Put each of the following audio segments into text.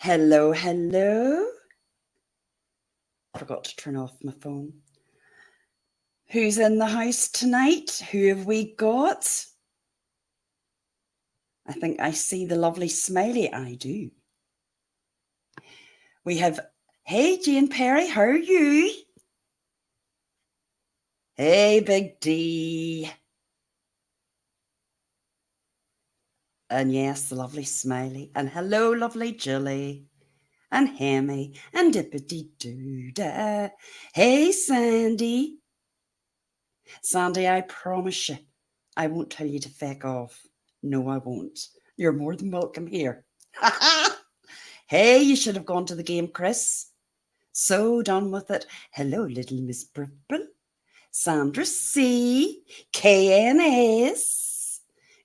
Hello, hello. Forgot to turn off my phone. Who's in the house tonight? Who have we got? I think I see the lovely smiley. I do. We have, hey, Jane Perry, how are you? Hey, Big D. And yes, the lovely smiley. And hello, lovely Julie. And Hammy. And Dippity Doodah. Hey, Sandy. Sandy, I promise you, I won't tell you to feck off. No, I won't. You're more than welcome here. Hey, you should have gone to the game, Chris. So done with it. Hello, little Miss Purple. Sandra C. KNS.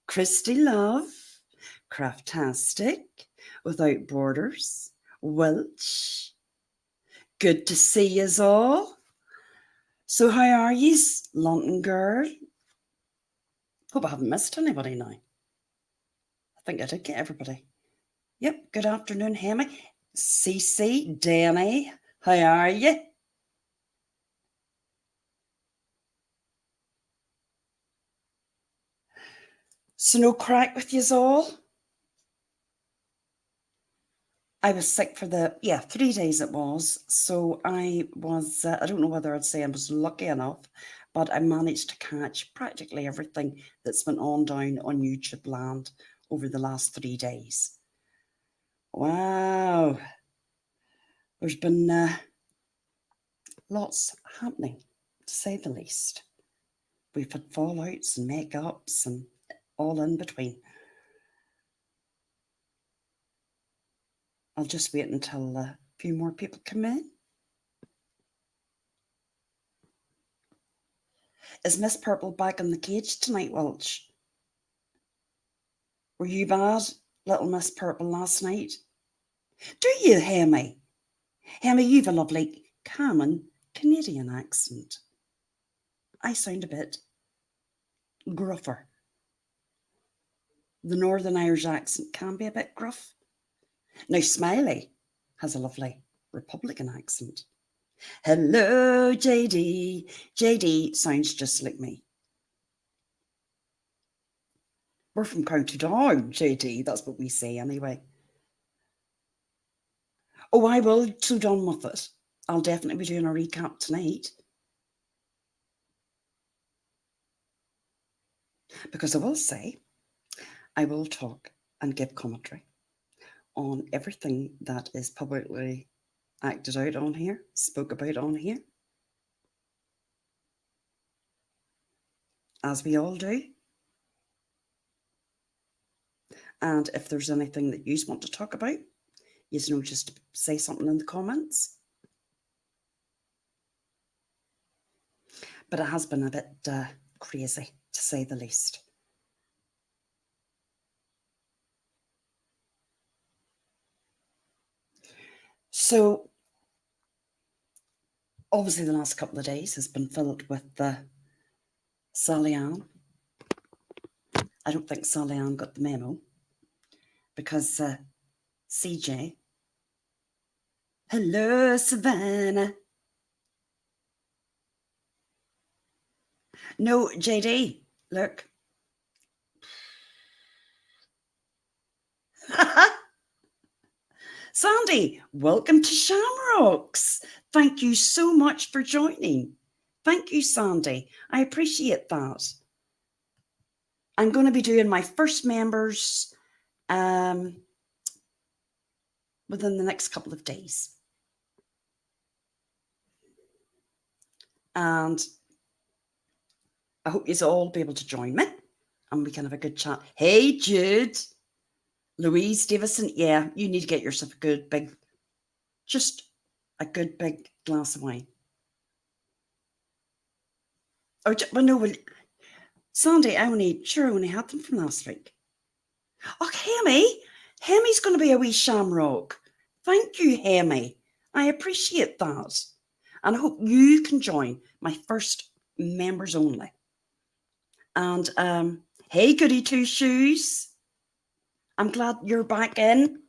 Christy Love. Craftastic. Without Borders. Welch. Good to see yous all. So how are yous, London girl? Hope I haven't missed anybody now. I think I did get everybody. Yep, good afternoon, Hammy. Cece, Danny, how are you? So no crack with yous all? I was sick for 3 days it was. So I was, I don't know whether I'd say I was lucky enough, but I managed to catch practically everything that's been on down on YouTube land over the last 3 days. Wow. There's been lots happening, to say the least. We've had fallouts and make-ups and all in between. I'll just wait until a few more people come in. Is Miss Purple back in the cage tonight, Welch? Were you bad, little Miss Purple, last night? Do you, Hemi? Hemi, you've a lovely, common Canadian accent. I sound a bit gruffer. The Northern Irish accent can be a bit gruff. Now, Smiley has a lovely Republican accent. Hello, JD. JD sounds just like me. We're from County Down, JD. That's what we say anyway. Oh, I will. So done with it. I'll definitely be doing a recap tonight. Because I will say, I will talk and give commentary on everything that is publicly acted out on here, spoke about on here. As we all do. And if there's anything that you want to talk about, you know, just say something in the comments. But it has been a bit crazy, to say the least. So, obviously, the last couple of days has been filled with Sally Ann. I don't think Sally Ann got the memo because CJ. Hello, Savannah. No, JD, look. Sandy, welcome to Shamrocks. Thank you so much for joining. Thank you, Sandy. I appreciate that. I'm going to be doing my first members within the next couple of days. And I hope you'll all be able to join me and we can have a good chat. Hey, Jude. Louise Davison, yeah, you need to get yourself a good big glass of wine. Oh, well, no, Sandy, I only had them from last week. Oh, Hemi's going to be a wee shamrock. Thank you, Hemi. I appreciate that. And I hope you can join my first members only. And hey, goody two shoes. I'm glad you're back in.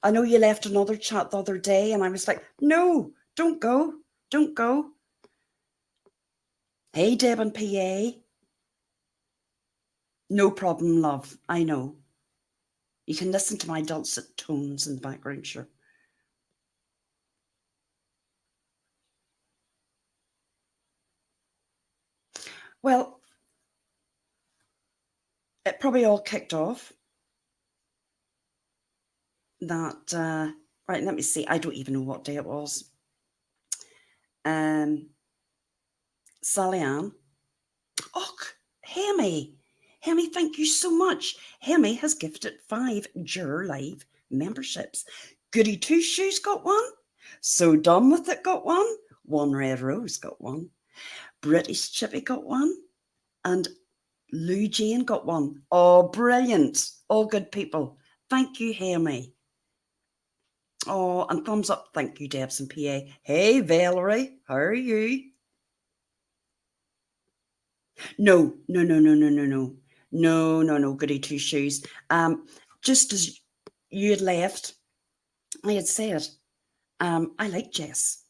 I know you left another chat the other day, and I was like, no, don't go. Don't go. Hey, Deb and PA. No problem, love. I know. You can listen to my dulcet tones in the background, sure. Well, it probably all kicked off that, right, let me see. I don't even know what day it was. Sally Ann. Oh, Hemi. Hemi, thank you so much. Hemi has gifted 5 Juror Live memberships. Goody Two Shoes got one. So Done With It got one. One Red Rose got one. British Chippy got one. And Lou Jane got one. Oh, brilliant. All good people. Thank you, Hemi. Oh, and thumbs up. Thank you, Debs and PA. Hey, Valerie. How are you? No, no, no, no, no, no, no. No, no, no, goody two shoes. Just as you had left, I had said, I like Jess.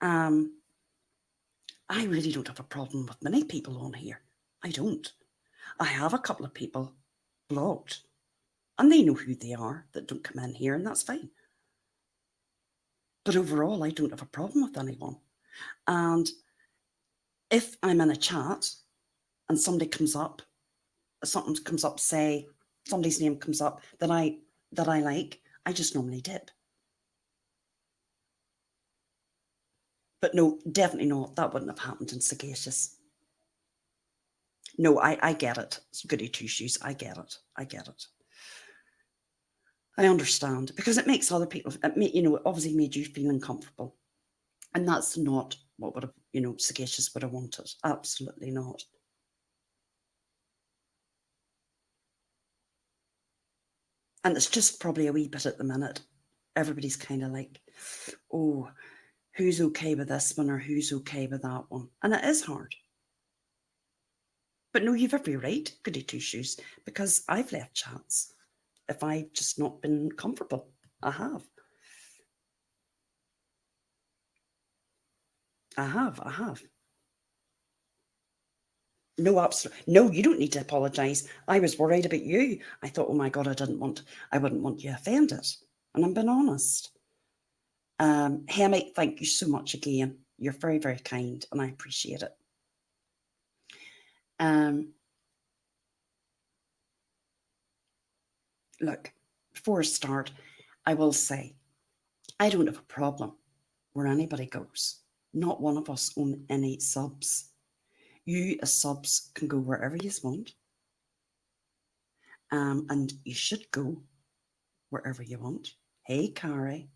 I really don't have a problem with many people on here. I don't. I have a couple of people blocked, and they know who they are that don't come in here, and that's fine. But overall, I don't have a problem with anyone. And if I'm in a chat and somebody comes up, something comes up, say somebody's name comes up that I like, I just normally dip. But no, definitely not. That wouldn't have happened in Sagacious. No, I get it. It's goody two shoes. I get it. I get it. I understand because it makes other people, it obviously made you feel uncomfortable. And that's not what would have, Sagacious would have wanted. Absolutely not. And it's just probably a wee bit at the minute. Everybody's kind of like, oh, who's okay with this one or who's okay with that one? And it is hard. But no, you've every right, goody two shoes, because I've left chats if I've just not been comfortable. I have. I have. I have. No, absolutely. No, you don't need to apologise. I was worried about you. I thought, oh my God, I wouldn't want you offended. And I'm being honest. Hemi, thank you so much again. You're very, very kind and I appreciate it. Look, before I start, I will say I don't have a problem where anybody goes. Not one of us own any subs. You as subs can go wherever you want. And you should go wherever you want. Hey, Carrie.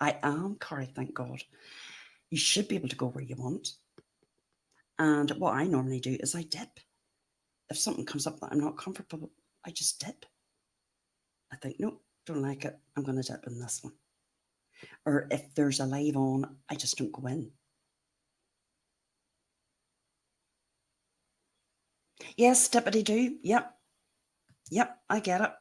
I am Carrie, thank God. You should be able to go where you want. And what I normally do is I dip. If something comes up that I'm not comfortable, I just dip. I think, nope, don't like it. I'm going to dip in this one. Or if there's a live on, I just don't go in. Yes, dippity do. Yep. Yep, I get it.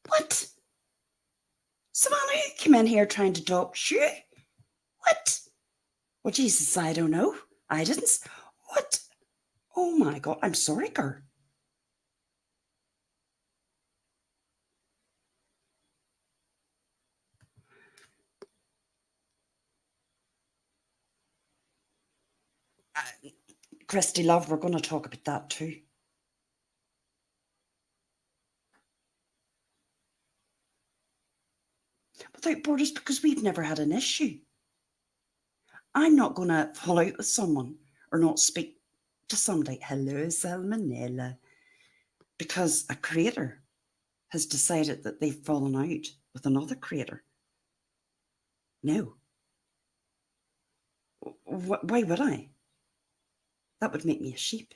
What? Savannah, you came in here trying to talk shit? What? Well, Jesus, I don't know. I didn't. What? Oh my God, I'm sorry, girl. Christy, love, we're going to talk about that too. Without borders, because we've never had an issue. I'm not going to fall out with someone or not speak to somebody. Hello, Salmonella. Because a creator has decided that they've fallen out with another creator. No. Why would I? That would make me a sheep.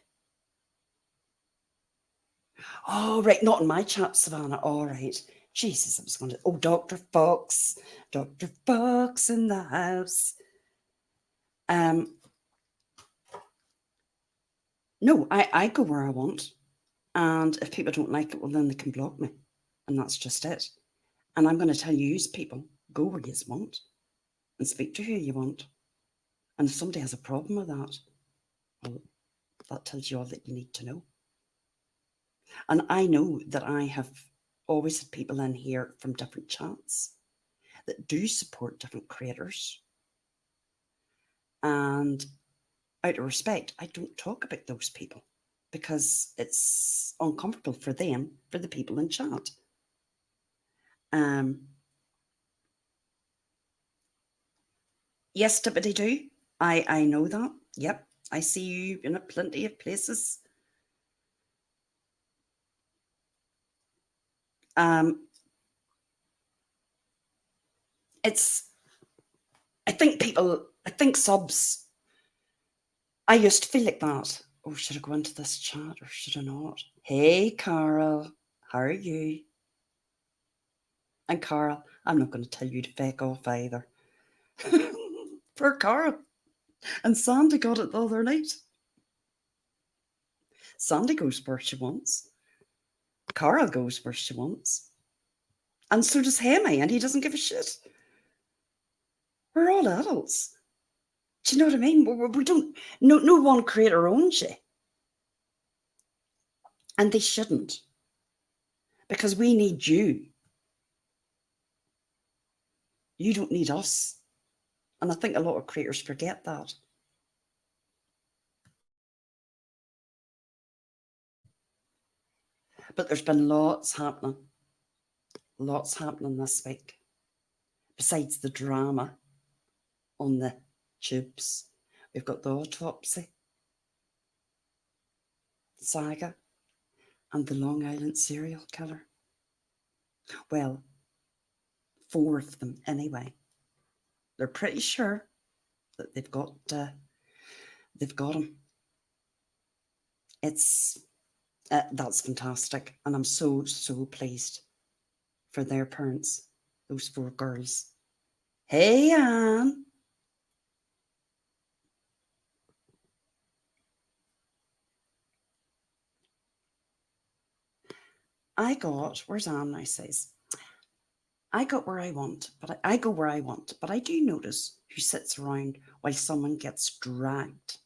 Oh, right. Not in my chat, Savannah. All right. Jesus, I was going to. Oh, Dr. Fox. Dr. Fox in the house. No, I go where I want. And if people don't like it, well, then they can block me. And that's just it. And I'm going to tell you, people, go where you want and speak to who you want. And if somebody has a problem with that, well, that tells you all that you need to know. And I know that I have always had people in here from different chats that do support different creators. And out of respect, I don't talk about those people because it's uncomfortable for them, for the people in chat. Yes, tippity do. I know that. Yep. I see you in plenty of places. It's, I think subs, I used to feel like that. Oh, should I go into this chat or should I not? Hey, Carol, how are you? And Carol, I'm not going to tell you to fake off either. Poor Carol. And Sandy got it the other night. Sandy goes where she wants. Carl goes where she wants. And so does Hemi, and he doesn't give a shit. We're all adults. Do you know what I mean? We don't, no one creator owns you. And they shouldn't. Because we need you. You don't need us. And I think a lot of creators forget that. But there's been lots happening. Lots happening this week. Besides the drama on the tubes, we've got the autopsy saga and the Long Island serial killer. Well, 4 of them anyway. They're pretty sure that they've got him. It's that's fantastic, and I'm so pleased for their parents, those 4 girls. Hey, Anne. Where's Anne now says, I got where I want, but I go where I want, but I do notice who sits around while someone gets dragged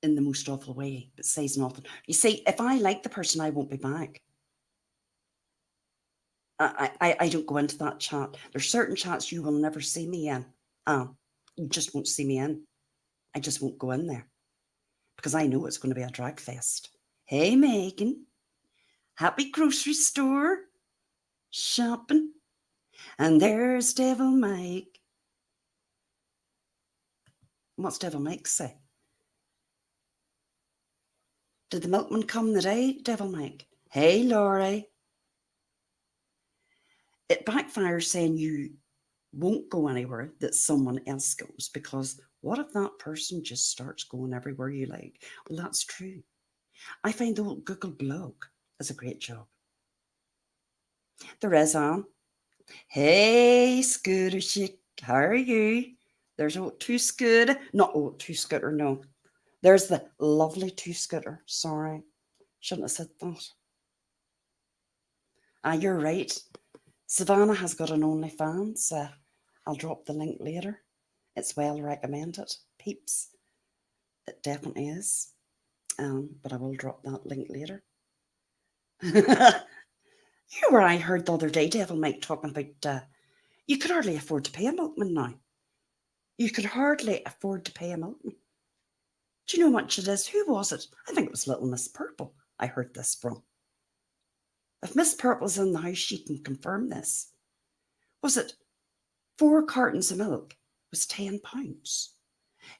in the most awful way, but says nothing. You see, if I like the person, I won't be back. I don't go into that chat. There's certain chats you will never see me in. You just won't see me in. I just won't go in there because I know it's going to be a drag fest. Hey, Megan. Happy grocery store shopping. And there's Devil Mike. What's Devil Mike say? Did the milkman come today, Devil Mike? Hey, Laurie. It backfires saying you won't go anywhere that someone else goes, because what if that person just starts going everywhere you like? Well, that's true. I find the old Google blog is a great job. There is, Anne. Hey, Scooter Chick, how are you? There's old Two Scooter. Not old Two Scooter, no. There's the lovely Two Scooter. Sorry, shouldn't have said that. You're right. Savannah has got an OnlyFans. I'll drop the link later. It's well recommended, peeps. It definitely is. But I will drop that link later. You know where I heard the other day, Devil Mike talking about you could hardly afford to pay a milkman now. You could hardly afford to pay a milkman. Do you know how much it is? Who was it? I think it was Little Miss Purple I heard this from. If Miss Purple's in the house, she can confirm this. Was it 4 cartons of milk was £10?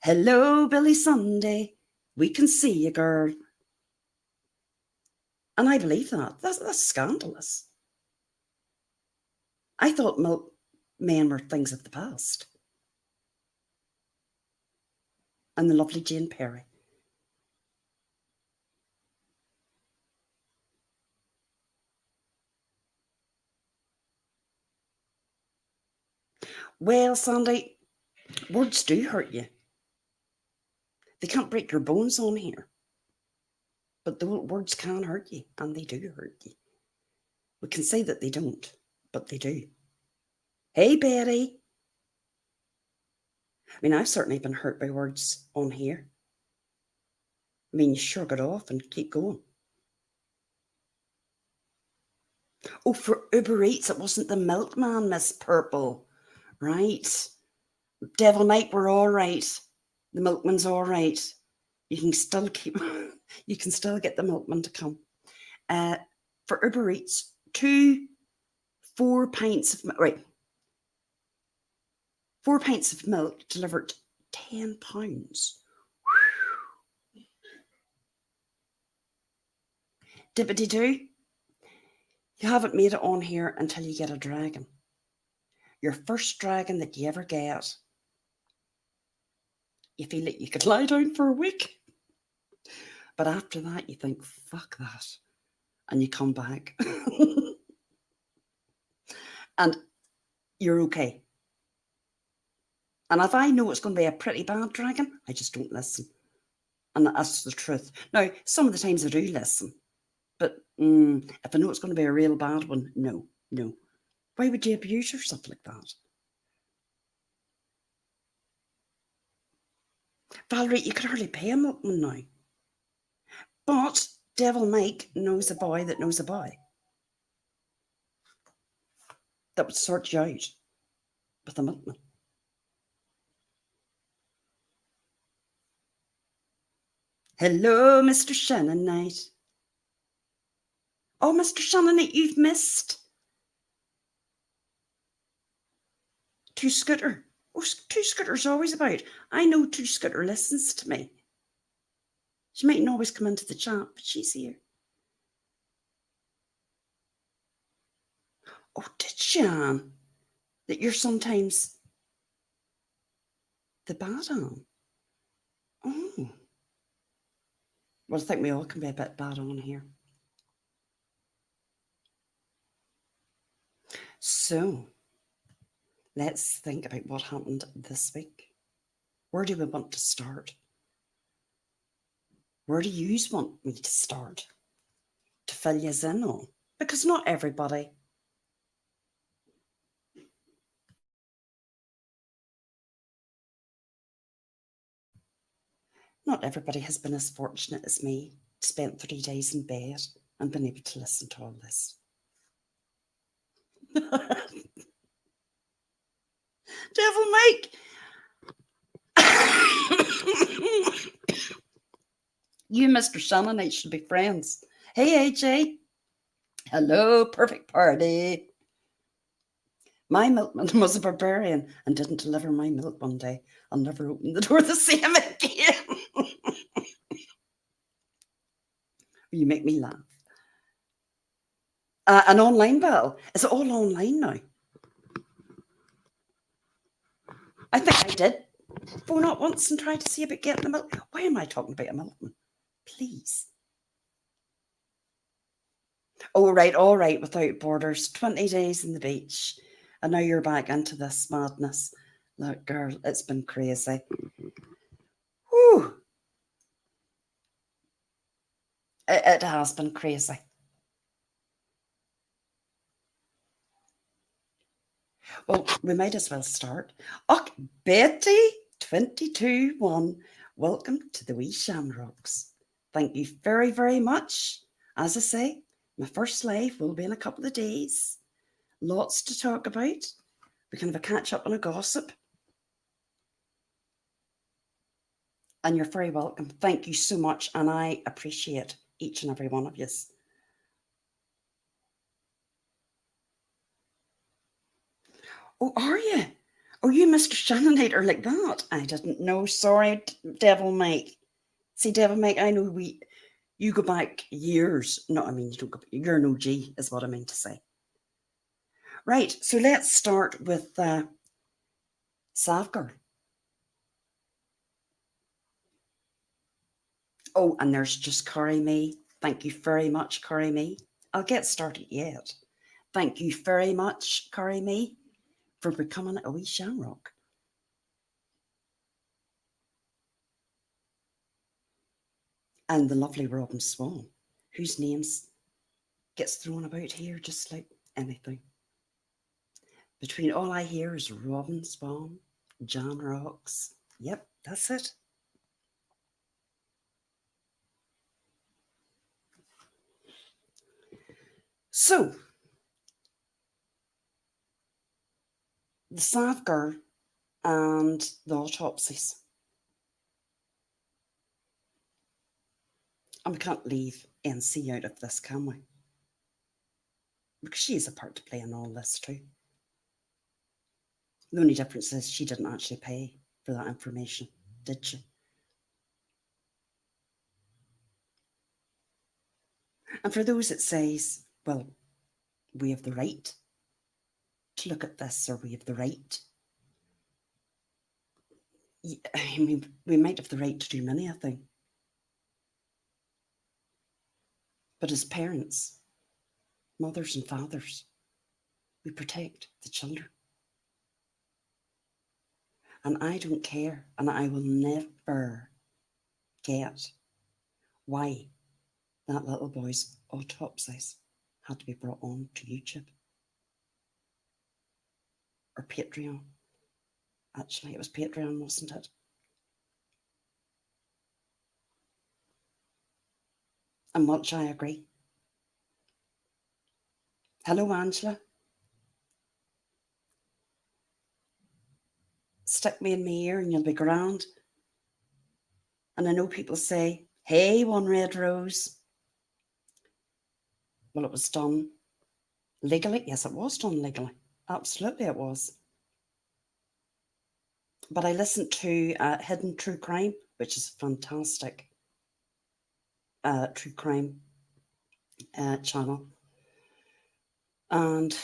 Hello, Billy Sunday. We can see you, girl. And I believe that. That's scandalous. I thought milkmen were things of the past. And the lovely Jane Perry. Well, Sandy, words do hurt you. They can't break your bones on here. But the words can hurt you, and they do hurt you. We can say that they don't, but they do. Hey, Betty. I mean, I've certainly been hurt by words on here. I mean, you shrug it off and keep going. Oh, for Uber Eats, it wasn't the milkman, Miss Purple. Right. Devil Mike, we're all right. The milkman's all right. You can still keep, you can still get the milkman to come. For Uber Eats, 4 pints of, right. 4 pints of milk delivered £10. Dippity-doo. You haven't made it on here until you get a dragon. Your first dragon that you ever get. You feel like you could lie down for a week. But after that, you think, fuck that. And you come back. And you're okay. And if I know it's going to be a pretty bad dragon, I just don't listen. And that's the truth. Now, some of the times I do listen. But if I know it's going to be a real bad one, no. Why would you abuse yourself like that? Valerie, you could hardly pay a milkman now. But Devil Mike knows a boy that knows a boy that would sort you out with a milkman. Hello, Mr. Shannonite. Oh, Mr. Shannonite, you've missed Two Scooter. Oh, Two Scooter's always about. I know Two Scooter listens to me. She mightn't always come into the chat, but she's here. Oh, did she, Anne? That you're sometimes the bad Anne? Oh. Well, I think we all can be a bit bad on here. So, let's think about what happened this week. Where do we want to start? Where do you want me to start to fill you in on? Because not everybody has been as fortunate as me, spent 3 days in bed and been able to listen to all this. Devil Mike! You, Mr. Shannonite, should be friends. Hey, AJ. Hello, perfect party. My milkman was a barbarian and didn't deliver my milk one day. I'll never open the door the same again. You make me laugh. An online battle. Is it all online now? I think I did phone up once and try to see about getting the milk. Why am I talking about a milkman? Please. Oh, right, all right, without borders. 20 days in the beach. And now you're back into this madness. Look, girl, it's been crazy. Whew. It has been crazy. Well, we might as well start. Oh, Betty 22-1, welcome to the Wee Shamrocks. Thank you very, very much. As I say, my first live will be in a couple of days. Lots to talk about. We can have a catch up and a gossip. And you're very welcome. Thank you so much. And I appreciate each and every one of you. Oh, are you? Oh, you Mr. Shannonite are like that? I didn't know. Sorry, Devil Mike. See, Devil Mike, I know you go back years. No, I mean, you don't go, you're an OG is what I mean to say. Right, so let's start with Savgirl. Oh, and there's just Corey Me. Thank you very much, Corey Me. I'll get started yet. Thank you very much, Corey Me, for becoming a wee shamrock. and the lovely Robin Swan, whose names gets thrown about here just like anything. Between all I hear is Robin Swan, John Rocks. Yep, that's it. So, the Savgar and the autopsies. And we can't leave NC out of this, can we? Because she has a part to play in all this too. The only difference is she didn't actually pay for that information, did she? And for those that says, well, we have the right to look at this, or we have the right. I mean, we might have the right to do many a thing. But as parents, mothers and fathers, we protect the children. And I don't care, and I will never get why that little boy's autopsies had to be brought on to YouTube or Patreon. Actually, it was Patreon, wasn't it? And much I agree. Hello, Angela. Stick me in my ear and you'll be grand. And I know people say, hey, one red rose. Well, it was done legally. Yes, it was done legally. Absolutely, it was. But I listened to Hidden True Crime, which is a fantastic true crime channel. And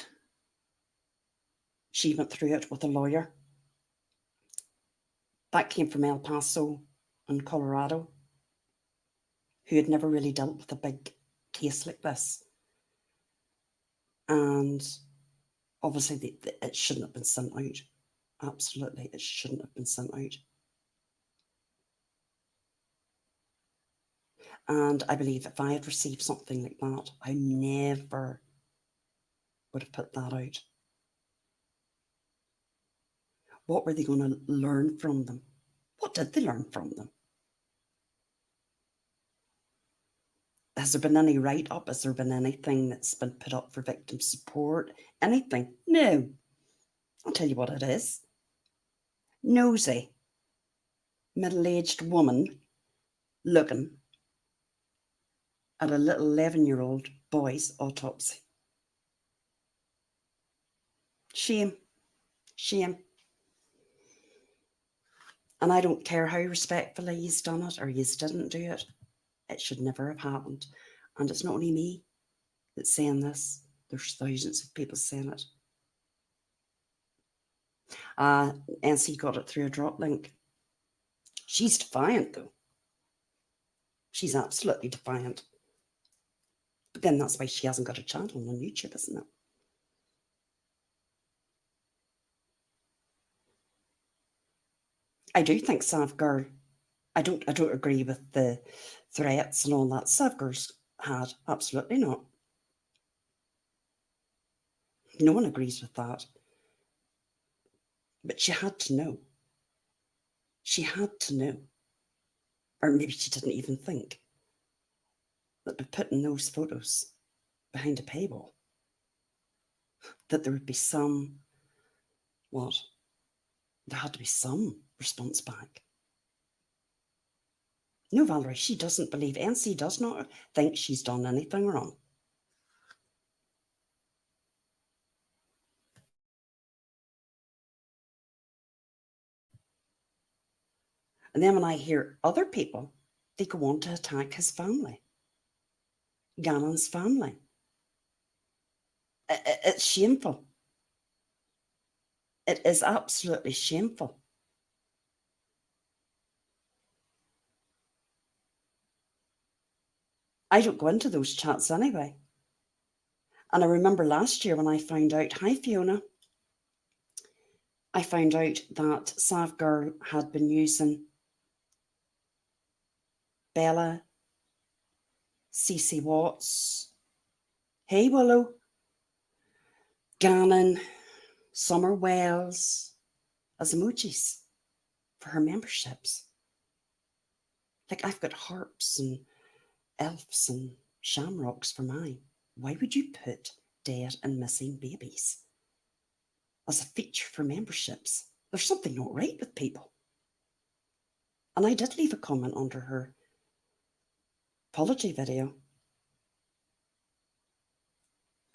she went through it with a lawyer. That came from El Paso in Colorado, who had never really dealt with a big case like this. And obviously, it shouldn't have been sent out. Absolutely, it shouldn't have been sent out. And I believe if I had received something like that, I never would have put that out. What were they going to learn from them? What did they learn from them? Has there been any write-up? Has there been anything that's been put up for victim support? Anything? No. I'll tell you what it is. Nosy, middle-aged woman looking at a little 11-year-old boy's autopsy. Shame. Shame. And I don't care how respectfully he's done it or he didn't do it. It should never have happened. And it's not only me that's saying this. There's thousands of people saying it. NC got it through a drop link. She's defiant, though. She's absolutely defiant. But then that's why she hasn't got a channel on YouTube, isn't it? I do think Savgar, I don't agree with the threats and all that Savgar's had. Absolutely not. No one agrees with that. But she had to know. She had to know. Or maybe she didn't even think that by putting those photos behind a paywall, that there would be some, what? There had to be some response back. No, Valerie, she doesn't believe. NC does not think she's done anything wrong. And then when I hear other people, they go on to attack his family, Gannon's family. It's shameful. It is absolutely shameful. I don't go into those chats anyway. And I remember last year when I found out, hi Fiona, I found out that Savgar had been using Bella Cece Watts, Hey Willow, Gannon, Summer Wells as emojis for her memberships. Like, I've got harps and elves and shamrocks for mine. Why would you put dead and missing babies as a feature for memberships? There's something not right with people. And I did leave a comment under her apology video.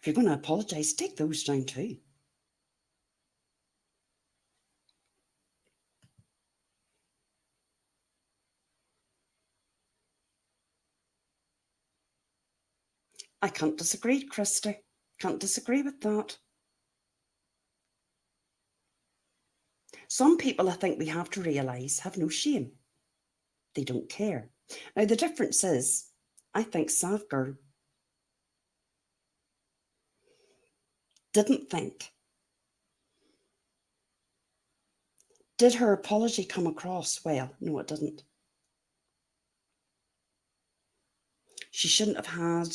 If you're going to apologise, take those down too. I can't disagree, Christy. Can't disagree with that. Some people, I think we have to realise, have no shame. They don't care. Now, the difference is, I think Savgirl didn't think. Did her apology come across well? No, it didn't. She shouldn't have had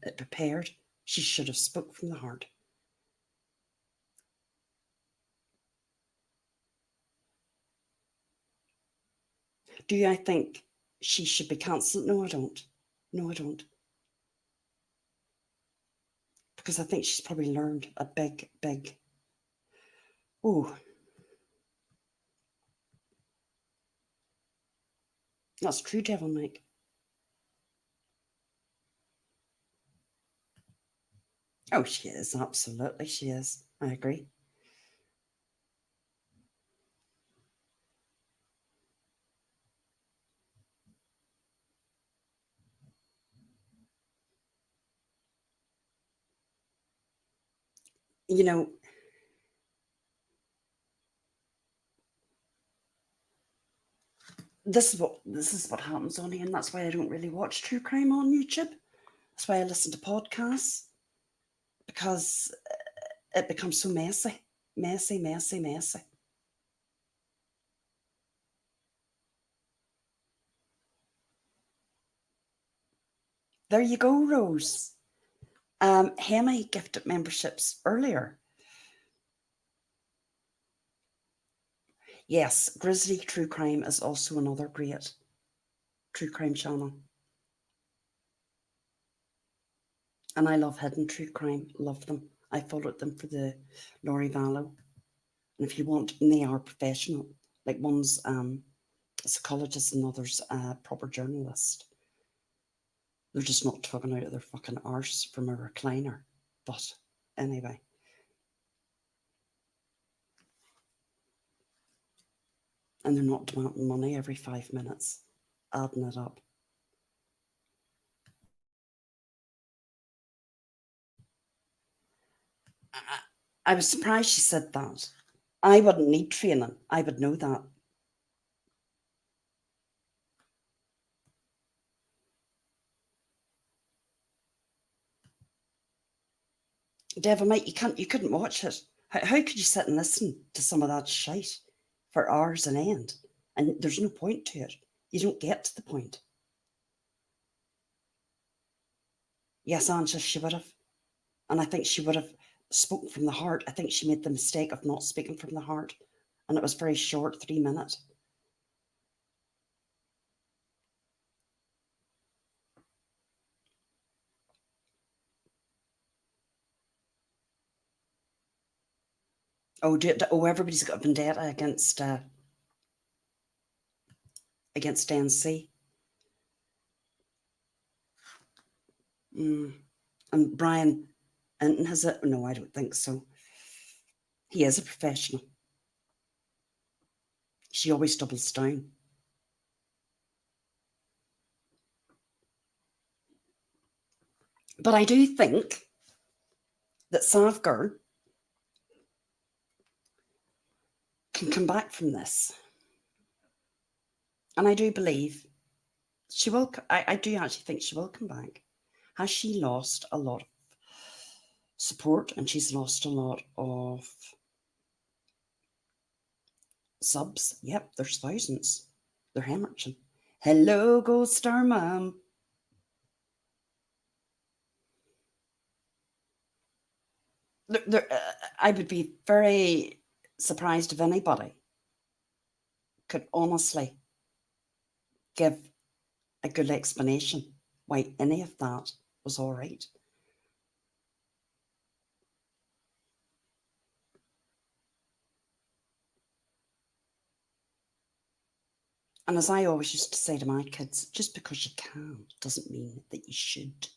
it prepared. She should have spoke from the heart. Do I think she should be cancelled? No, I don't. No, I don't. Because I think she's probably learned a big, big... Oh, that's true, Devil Mike. Oh, she is. Absolutely, she is. I agree. You know, this is what happens on here, and that's why I don't really watch true crime on YouTube. That's why I listen to podcasts, because it becomes so messy. Messy, messy, messy. There you go, Rose. Hemi gifted memberships earlier. Yes, Grizzly True Crime is also another great true crime channel. And I love Hidden True Crime. Love them. I followed them for the Laurie Vallow. And if you want, and they are professional. Like, one's a psychologist and others a proper journalist. They're just not talking out of their fucking arse from a recliner. But anyway. And they're not demanding money every 5 minutes, adding it up. I was surprised she said that. I wouldn't need training. I would know that. Devil Mike, you couldn't watch it. How could you sit and listen to some of that shite for hours on end? And there's no point to it. You don't get to the point. Yes, Anja, she would have. And I think she would have spoken from the heart. I think she made the mistake of not speaking from the heart. And it was very short, 3 minutes. Oh, everybody's got a vendetta against NC. And Brian Enton has it. No, I don't think so. He is a professional. She always doubles down. But I do think that Savgirl can come back from this. And I do believe she will. I do actually think she will come back. Has she lost a lot of support, and she's lost a lot of subs? Yep, there's thousands. They're hemorrhaging. Hello, Gold Star Mom. I would be very surprised if anybody could honestly give a good explanation why any of that was all right. And as I always used to say to my kids, just because you can doesn't mean that you should.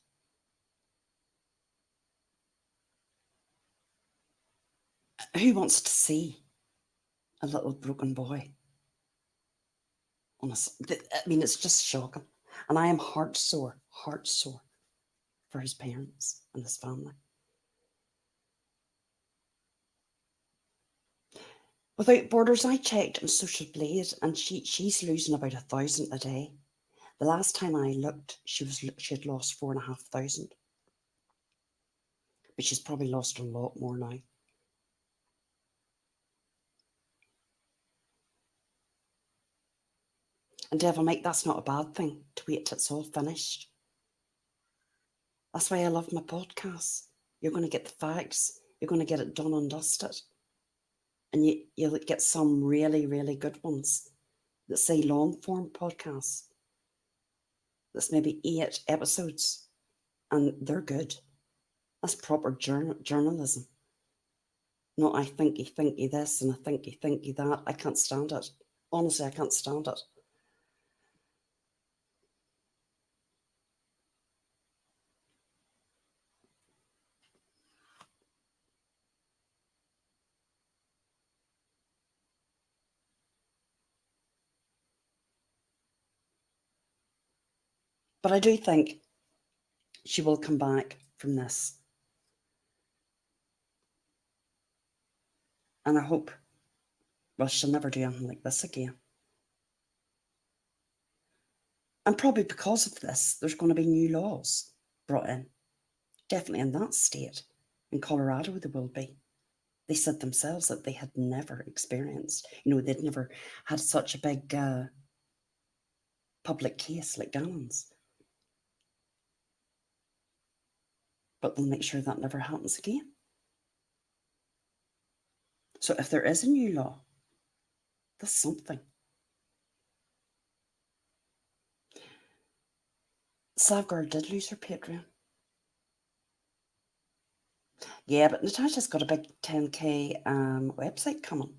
Who wants to see a little broken boy? Honestly, I mean, it's just shocking. And I am heart sore for his parents and his family. Without Borders, I checked on Social Blade, and she's losing about 1,000 a day. The last time I looked, she had lost 4,500, but she's probably lost a lot more now. And Devil Mike, that's not a bad thing to wait till it's all finished. That's why I love my podcasts. You're going to get the facts. You're going to get it done and dusted, and you'll get some really, really good ones that say long form podcasts. That's maybe 8 episodes, and they're good. That's proper journalism. Not I thinky this and I thinky that. I can't stand it. Honestly, I can't stand it. But I do think she will come back from this. And I hope, well, she'll never do anything like this again. And probably because of this, there's going to be new laws brought in. Definitely in that state. In Colorado, there will be. They said themselves that they had never experienced, they'd never had such a big public case like Gannon's. But they'll make sure that never happens again. So if there is a new law, that's something. Savgirl did lose her Patreon. Yeah, but Natasha's got a big 10k website coming.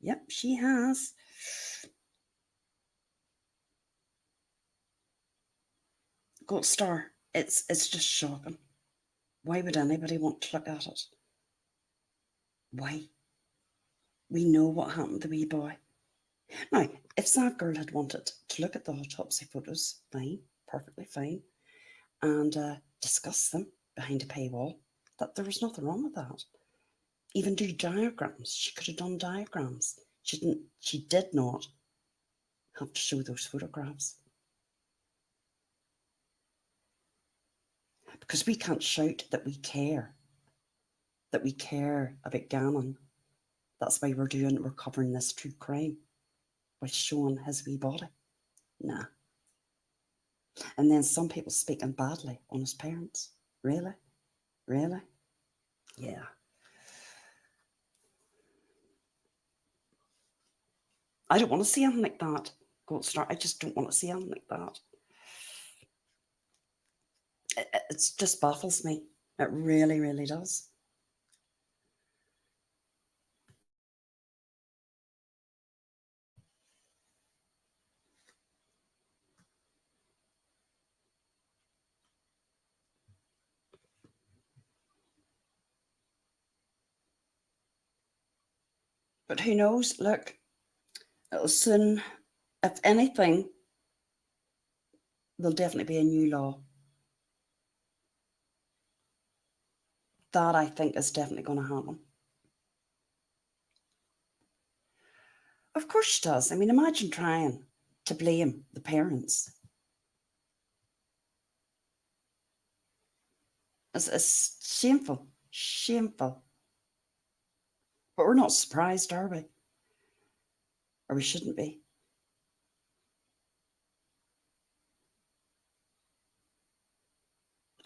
Yep, she has. Gold Star. It's just shocking. Why would anybody want to look at it? Why? We know what happened to the wee boy. Now, if Savgirl had wanted to look at the autopsy photos, fine, perfectly fine, and discuss them behind a paywall, that there was nothing wrong with that. Even do diagrams. She could have done diagrams. She did not have to show those photographs. Because we can't shout that we care about Gannon. That's why we're covering this true crime by showing his wee body. Nah. And then some people speaking badly on his parents. Really? Really? Yeah. I don't want to see anything like that. Gold Star. I just don't want to see anything like that. It just baffles me. It really, really does. But who knows? Look, it'll soon, if anything, there'll definitely be a new law. That I think is definitely going to happen. Of course she does. I mean, imagine trying to blame the parents. It's shameful. Shameful. But we're not surprised, are we? Or we shouldn't be.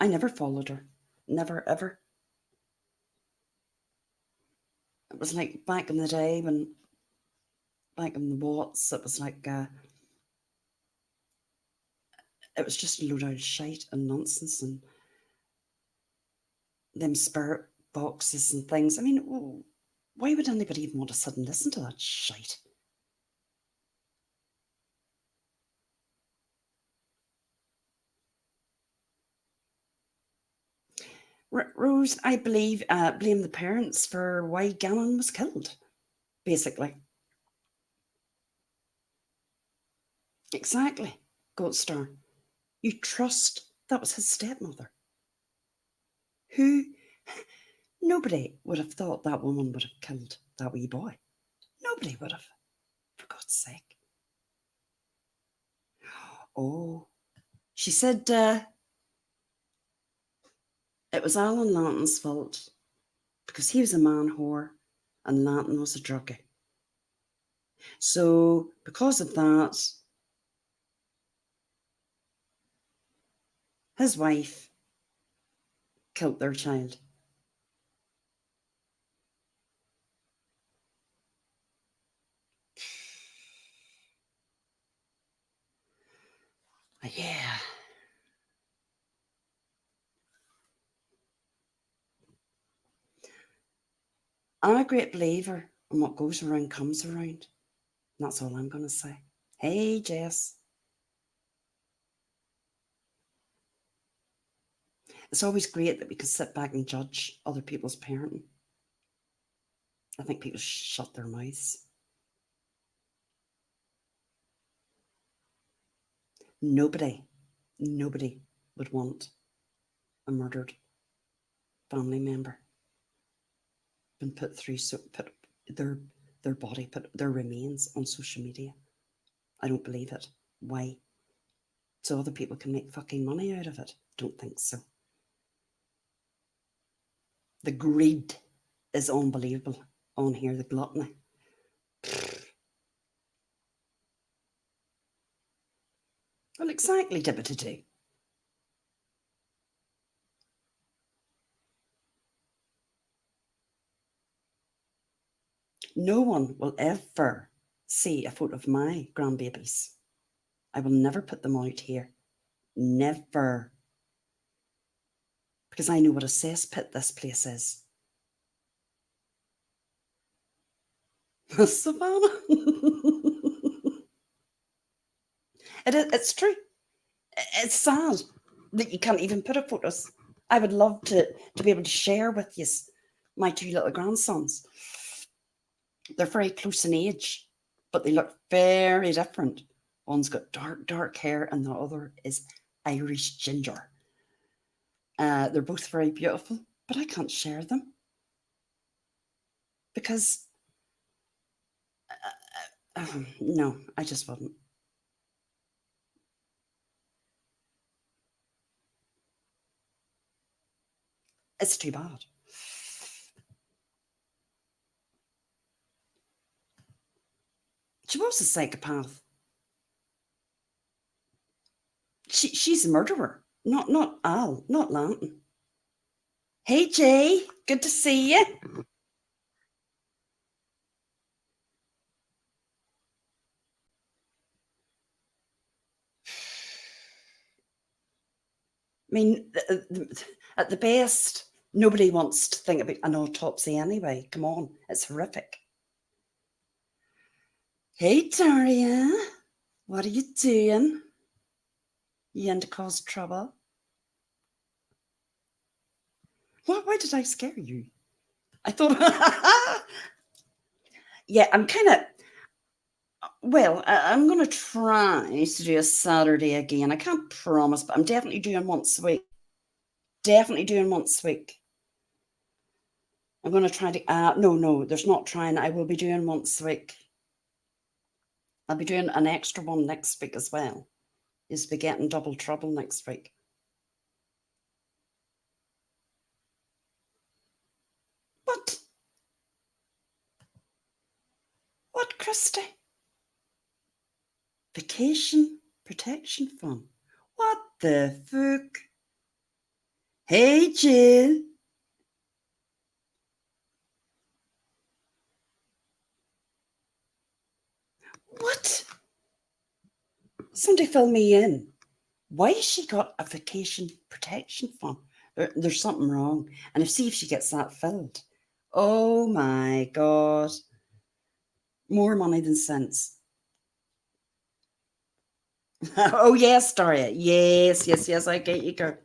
I never followed her. Never, ever. was like back in the day when, back in the Watts, it was like, it was just a load of shite and nonsense and them spirit boxes and things. I mean, why would anybody even want to sit and listen to that shite? Rose, I believe, blame the parents for why Gannon was killed, basically. Exactly, Gold Star. You trust that was his stepmother, who nobody would have thought that woman would have killed that wee boy. Nobody would have, for God's sake. Oh, she said it was Alan Lanton's fault because he was a man whore and Lanton was a druggie. So, because of that, his wife killed their child. Yeah. I'm a great believer in what goes around comes around. That's all I'm going to say. Hey, Jess. It's always great that we can sit back and judge other people's parenting. I think people shut their mouths. Nobody would want a murdered family member been put through, put their body, put their remains on social media. I don't believe it. Why? So other people can make fucking money out of it? Don't think so. The greed is unbelievable on here, the gluttony. Well, exactly, Dibbity. No one will ever see a photo of my grandbabies. I will never put them out here. Never. Because I know what a cesspit this place is. Savannah. It's true. It's sad that you can't even put up photos. I would love to be able to share with you my two little grandsons. They're very close in age, but they look very different. One's got dark hair and the other is Irish ginger. They're both very beautiful, but I can't share them because no, I just wouldn't. It's too bad. She was a psychopath. She's a murderer. Not Al, not Lanton. Hey Jay, good to see you. I mean, at the best, nobody wants to think about an autopsy anyway. Come on, it's horrific. Hey Daria, what are you doing? You in to cause trouble? What? Why did I scare you? I thought, yeah, I'm kind of. Well, I'm going to try to do a Saturday again. I can't promise, but I'm definitely doing once a week. Definitely doing once a week. I'm going to try to. No, there's not trying. I will be doing once a week. I'll be doing an extra one next week as well. Is be getting double trouble next week. What? What, Christy? Vacation Protection Fund. What the fuck? Hey, Jill. What? Somebody fill me in. Why has she got a vacation protection fund? There's something wrong. And see if she gets that filled. Oh my God. More money than sense. Oh yes, Daria. Yes, yes, yes, I get you, girl.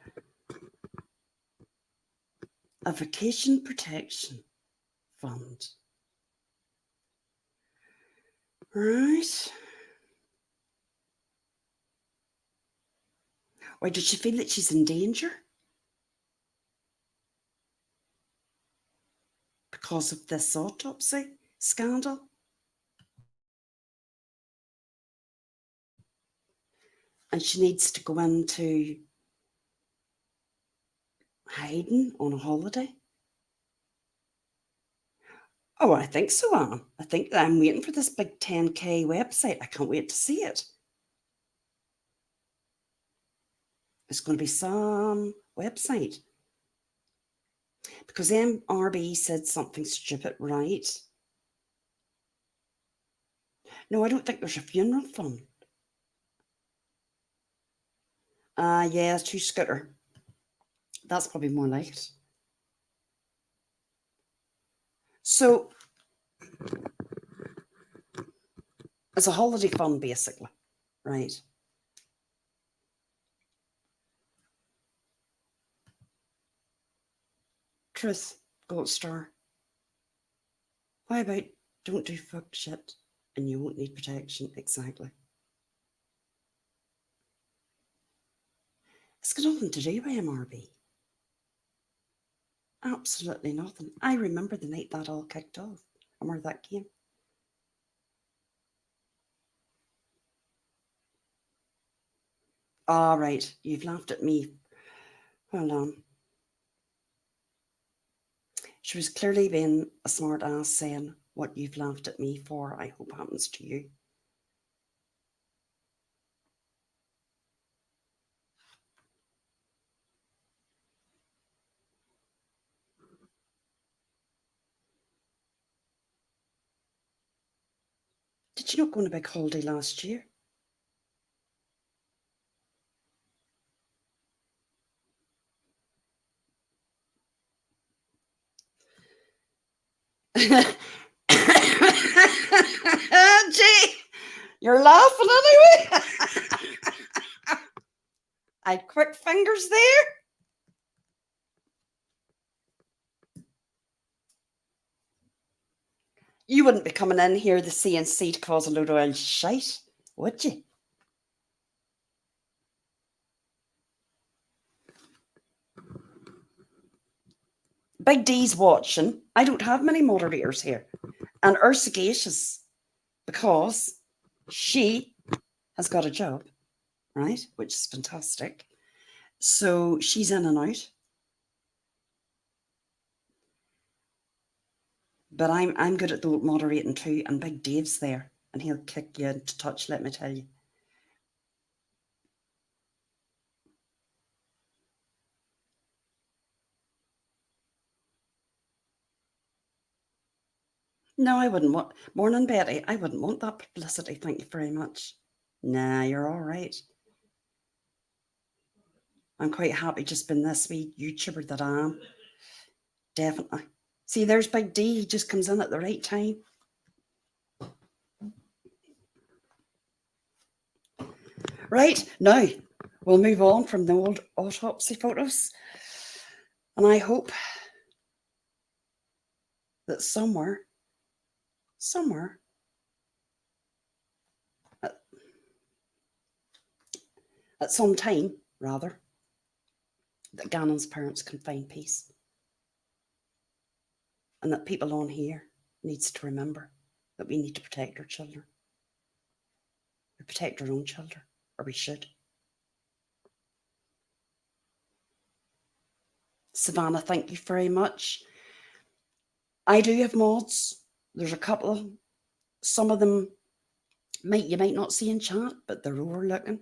A vacation protection fund. Right. Why does she feel that she's in danger? Because of this autopsy scandal? And she needs to go into hiding on a holiday? Oh, I think so, Anne. I think that I'm waiting for this big 10K website. I can't wait to see it. It's going to be some website. Because MRB said something stupid, right? No, I don't think there's a funeral fund. Yeah, it's scooter. That's probably more like it. So, it's a holiday fund, basically, right? Truth, gold star. Why about don't do fuck shit and you won't need protection? Exactly. It's got nothing to do with MRB. Absolutely nothing. I remember the night that all kicked off and where that came. All right, you've laughed at me. Hold on. She was clearly being a smart ass saying, what you've laughed at me for, I hope happens to you. Did you not go on a big holiday last year? Gee, you're laughing anyway. I had quick fingers there. You wouldn't be coming in here the CNC to cause a load of old shite, would you? Big D's watching. I don't have many moderators here. And are sagacious because she has got a job, right? Which is fantastic. So she's in and out. But I'm good at the moderating too, and Big Dave's there, and he'll kick you into touch, let me tell you. No, I wouldn't want... Morning, Betty. I wouldn't want that publicity, thank you very much. Nah, you're all right. I'm quite happy just being this wee YouTuber that I am. Definitely. See, there's Big D. He just comes in at the right time. Right, now, we'll move on from the old autopsy photos. And I hope that somewhere, at some time, rather, that Gannon's parents can find peace. And that people on here needs to remember that we need to protect our children. We protect our own children, or we should. Savannah, thank you very much. I do have mods. There's a couple of them. Some of them you might not see in chat, but they're overlooking.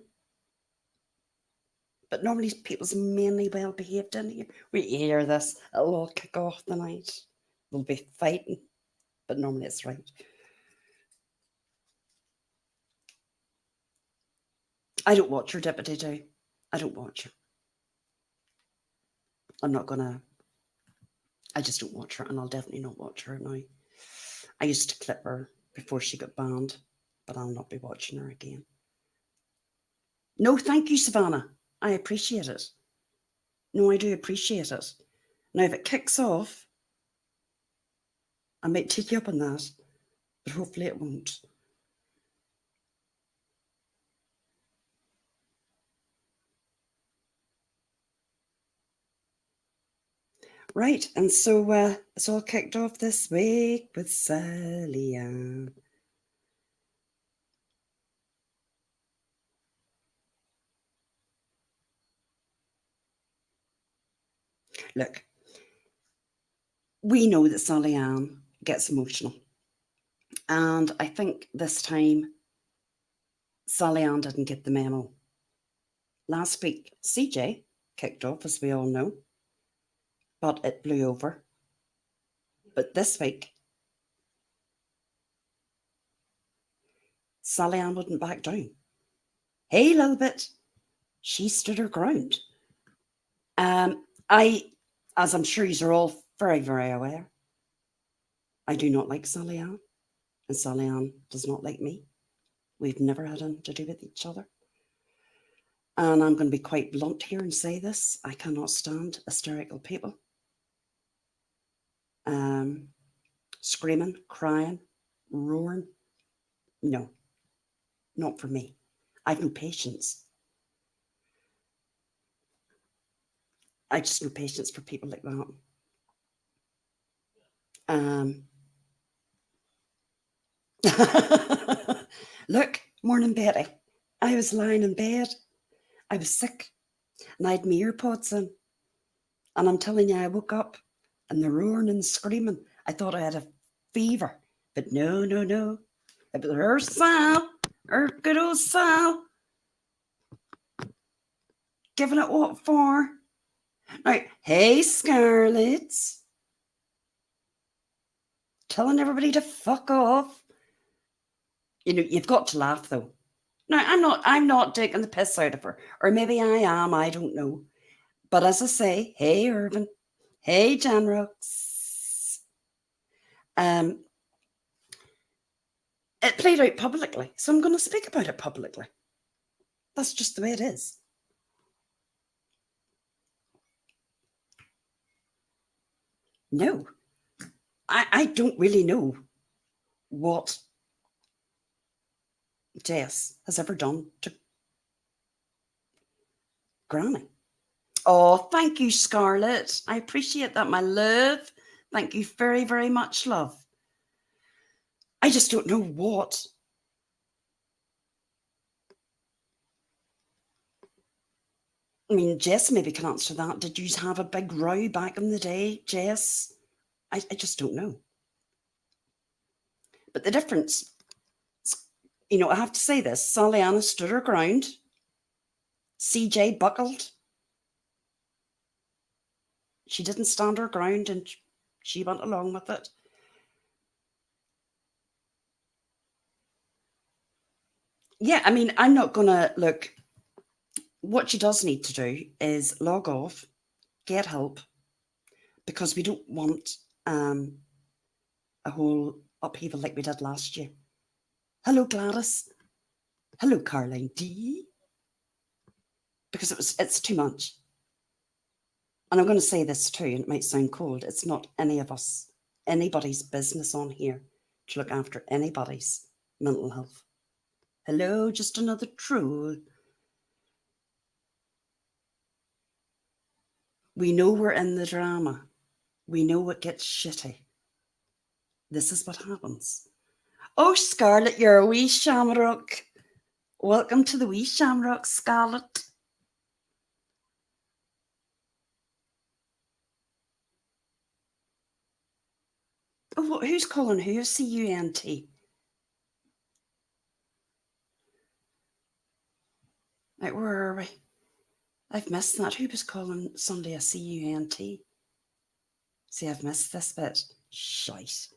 But normally people's mainly well behaved in here. We hear this, it'll all kick off the night. We'll be fighting, but normally it's right. I don't watch her, Deputy Do. I don't watch her. I'm not gonna. I just don't watch her, and I'll definitely not watch her now. I used to clip her before she got banned, but I'll not be watching her again. No, thank you, Savannah. I appreciate it. No, I do appreciate it. Now, if it kicks off, I might take you up on that, but hopefully it won't. Right, and so it's all kicked off this week with Sally Ann. Look, we know that Sally Ann gets emotional. And I think this time Sally Ann didn't get the memo. Last week, CJ kicked off, as we all know, but it blew over. But this week, Sally Ann wouldn't back down. Hey, little bit, she stood her ground. As I'm sure you're all very, very aware, I do not like Sally Ann, and Sally Ann does not like me. We've never had anything to do with each other. And I'm going to be quite blunt here and say this. I cannot stand hysterical people. Screaming, crying, roaring. No, not for me. I've no patience. I just no patience for people like that. Look, morning Betty. I was lying in bed. I was sick and I had my earpods in. And I'm telling you, I woke up and the roaring and screaming. I thought I had a fever. But no. It was her Sal, her good old Sal. Giving it what for? Right, hey Scarlett. Telling everybody to fuck off. You know, you've got to laugh though. No, I'm not taking the piss out of her. Or maybe I am, I don't know. But as I say, hey Irvin, hey Janrux. It played out publicly, so I'm going to speak about it publicly. That's just the way it is. No, I don't really know what Jess has ever done to Granny. Oh, thank you, Scarlett. I appreciate that, my love. Thank you very, very much, love. I just don't know what. I mean, Jess maybe can answer that. Did you have a big row back in the day, Jess? I just don't know. But the difference, you know, I have to say this. Sally Ann stood her ground. CJ buckled. She didn't stand her ground and she went along with it. Yeah, I mean, I'm not going to look. What she does need to do is log off, get help, because we don't want a whole upheaval like we did last year. Hello, Gladys. Hello, Caroline D. Because it's too much. And I'm going to say this too, and it might sound cold. It's not anybody's business on here to look after anybody's mental health. Hello, just another troll. We know we're in the drama. We know it gets shitty. This is what happens. Oh, Scarlett, you're a wee shamrock. Welcome to the wee shamrock, Scarlett. Oh, who's calling who? C-U-N-T. Right, where are we? I've missed that. Who was calling Sunday a C-U-N-T? See, I've missed this bit. Shite.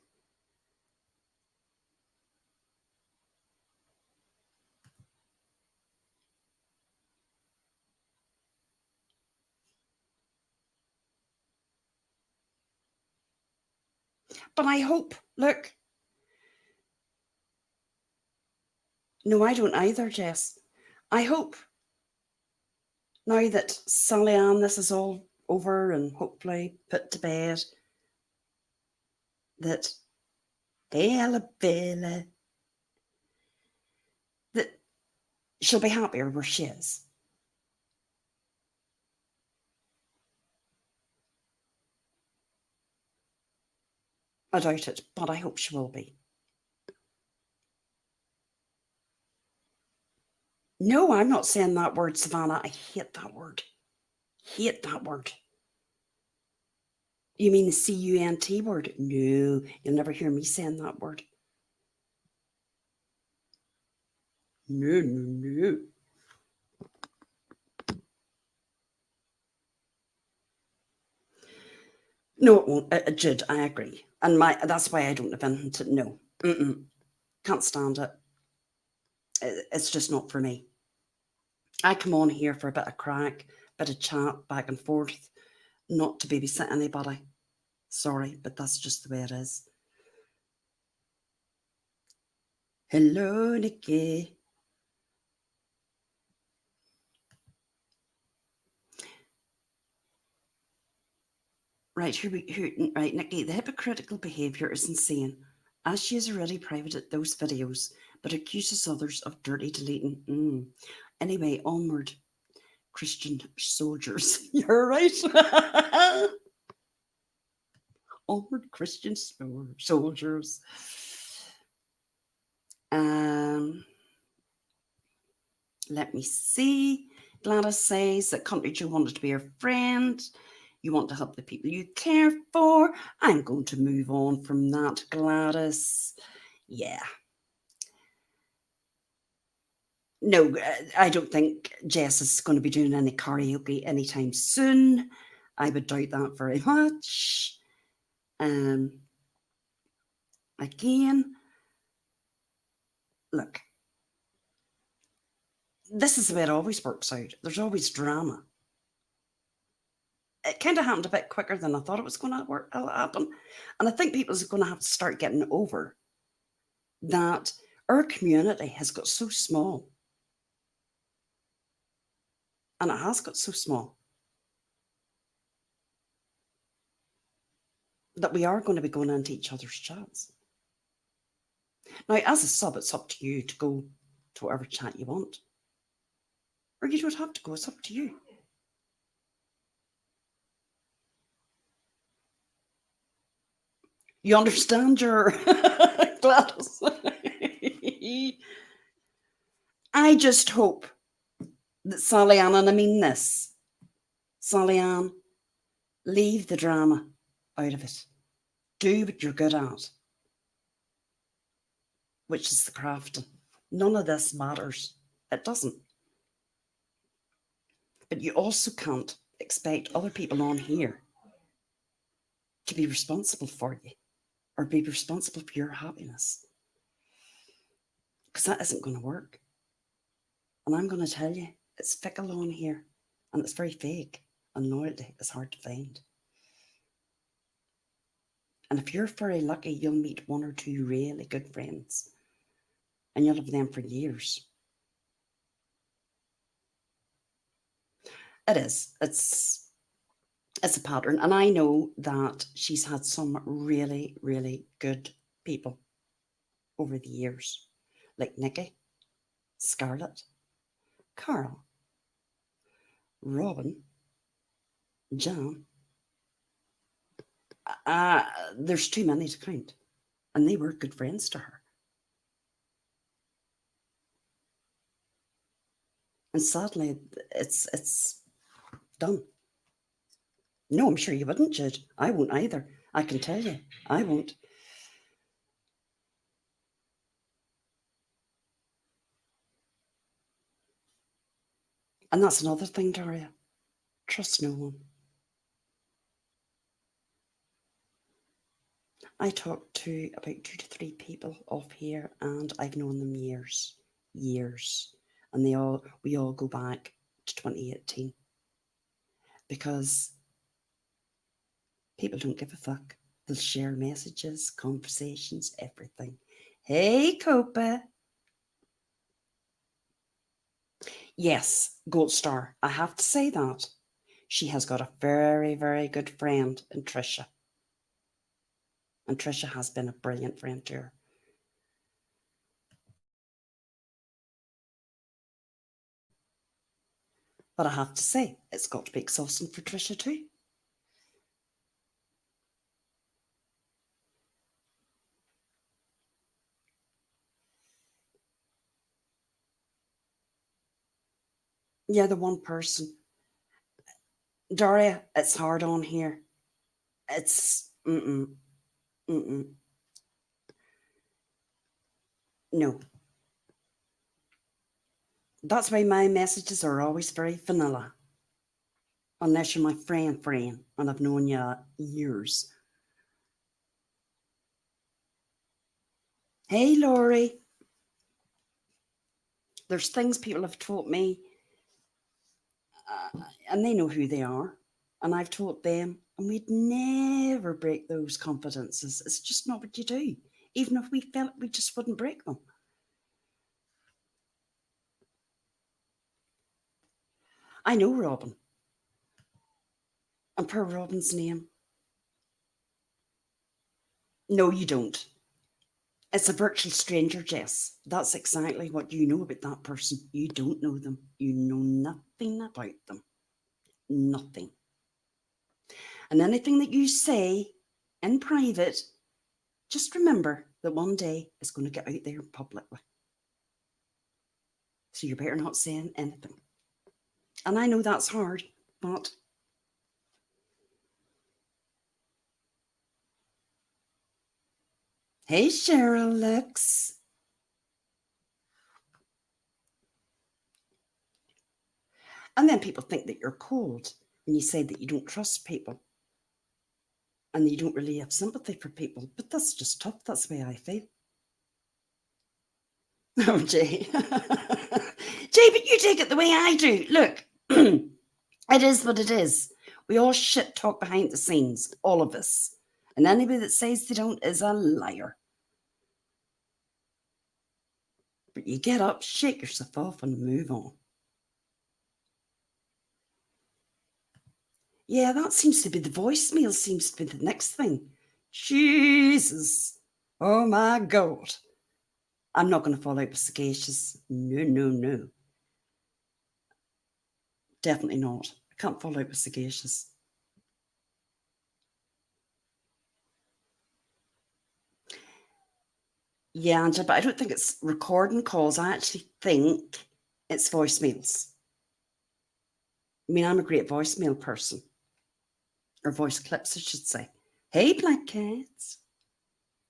But I hope, look, no, I don't either, Jess. I hope now that Sally Ann, this is all over and hopefully put to bed, that, hey, Bella, that she'll be happier where she is. I doubt it, but I hope she will be. No, I'm not saying that word, Savannah. I hate that word. Hate that word. You mean the C-U-N-T word? No, you'll never hear me saying that word. No, no, no. No, it won't. Jude, I agree. And that's why I don't have anything to... No. Can't stand it. It's just not for me. I come on here for a bit of crack, bit of chat, back and forth, not to babysit anybody. Sorry, but that's just the way it is. Hello, Nikki. Right, right, Nikki, the hypocritical behaviour is insane, as she has already privated those videos, but accuses others of dirty deleting. Anyway, onward, Christian soldiers. You're right. Onward, Christian soldiers. Let me see. Gladys says that Country Joe wanted to be her friend. You want to help the people you care for. I'm going to move on from that, Gladys. Yeah. No, I don't think Jess is going to be doing any karaoke anytime soon. I would doubt that very much. Again, look, this is the way it always works out. There's always drama. It kind of happened a bit quicker than I thought it was going to happen. And I think people are going to have to start getting over that our community has got so small. And it has got so small that we are going to be going into each other's chats. Now, as a sub, it's up to you to go to whatever chat you want. Or you don't have to go, it's up to you. You understand your Gladys? I just hope that Sally Ann, and I mean this, Sally Ann, leave the drama out of it. Do what you're good at, which is the crafting. None of this matters. It doesn't. But you also can't expect other people on here to be responsible for you or be responsible for your happiness, because that isn't going to work. And I'm going to tell you, it's fickle on here, and it's very fake, and loyalty is hard to find. And if you're very lucky, you'll meet one or two really good friends, and you'll have them for years. It is. It's a pattern. And I know that she's had some really, really good people over the years, like Nikki, Scarlett, Carl, Robin, Jan. There's too many to count. And they were good friends to her. And sadly, it's done. No, I'm sure you wouldn't, Jude. I won't either. I can tell you, I won't. And that's another thing, Daria. Trust no one. I talked to about 2 to 3 people off here, and I've known them years. And we all go back to 2018. Because people don't give a fuck. They'll share messages, conversations, everything. Hey, Copa. Yes, Gold Star. I have to say that. She has got a very, very good friend in Trisha. And Trisha has been a brilliant friend to her. But I have to say, it's got to be exhausting for Trisha too. Yeah, the one person. Daria, it's hard on here. It's mm-mm. No. That's why my messages are always very vanilla. Unless you're my friend, and I've known you years. Hey, Laurie. There's things people have told me, and they know who they are, and I've told them, and we'd never break those confidences. It's just not what you do. Even if we felt we just wouldn't break them. I know Robin. And per Robin's name. No, you don't. It's a virtual stranger, Jess. That's exactly what you know about that person. You don't know them. You know nothing about them. Nothing. And anything that you say in private, just remember that one day it's going to get out there publicly. So you better not say anything. And I know that's hard, but hey, Cheryl Lux. And then people think that you're cold when you say that you don't trust people and you don't really have sympathy for people. But that's just tough. That's the way I feel. Oh, Jay. Jay, but you take it the way I do. Look, it is what it is. We all shit talk behind the scenes, all of us. And anybody that says they don't is a liar. But you get up, shake yourself off, and move on. Yeah, that seems to be the voicemail, seems to be the next thing. Jesus. Oh my God. I'm not going to fall out with sagacious. No, no, no. Definitely not. I can't fall out with sagacious. Yeah, Angela, but I don't think it's recording calls. I actually think it's voicemails. I mean, I'm a great voicemail person. Or voice clips, I should say. Hey, Black Cats.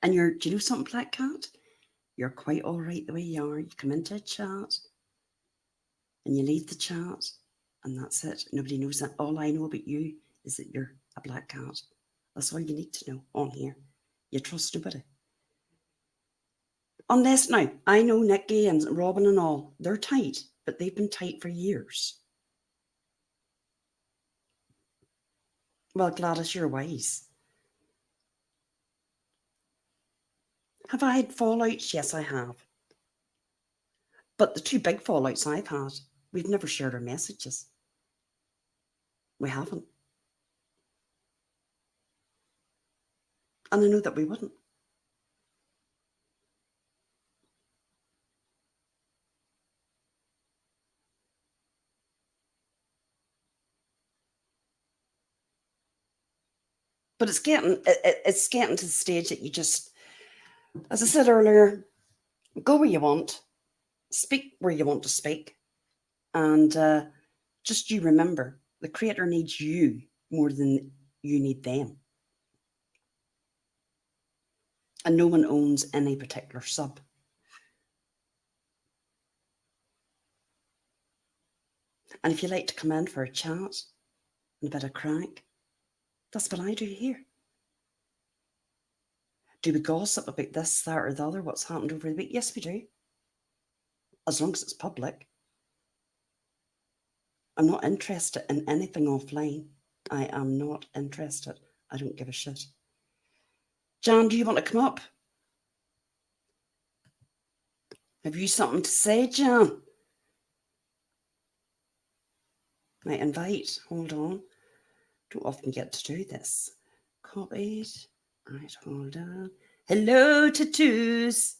And do you know something, Black Cat? You're quite all right the way you are. You come into a chat and you leave the chat and that's it. Nobody knows that. All I know about you is that you're a black cat. That's all you need to know on here. You trust nobody. Unless now, I know Nikki and Robin and all, they're tight, but they've been tight for years. Well, Gladys, you're wise. Have I had fallouts? Yes, I have. But the two big fallouts I've had, we've never shared our messages. We haven't. And I know that we wouldn't. But it's getting to the stage that you just, as I said earlier, go where you want, speak where you want to speak, and just you remember the creator needs you more than you need them. And no one owns any particular sub. And if you like to come in for a chat and a bit of crack, that's what I do here. Do we gossip about this, that, or the other, what's happened over the week? Yes, we do. As long as it's public. I'm not interested in anything offline. I am not interested. I don't give a shit. Jan, do you want to come up? Have you something to say, Jan? Might invite. Hold on. Don't often get to do this. Copied. Right, hold on. Hello, tattoos.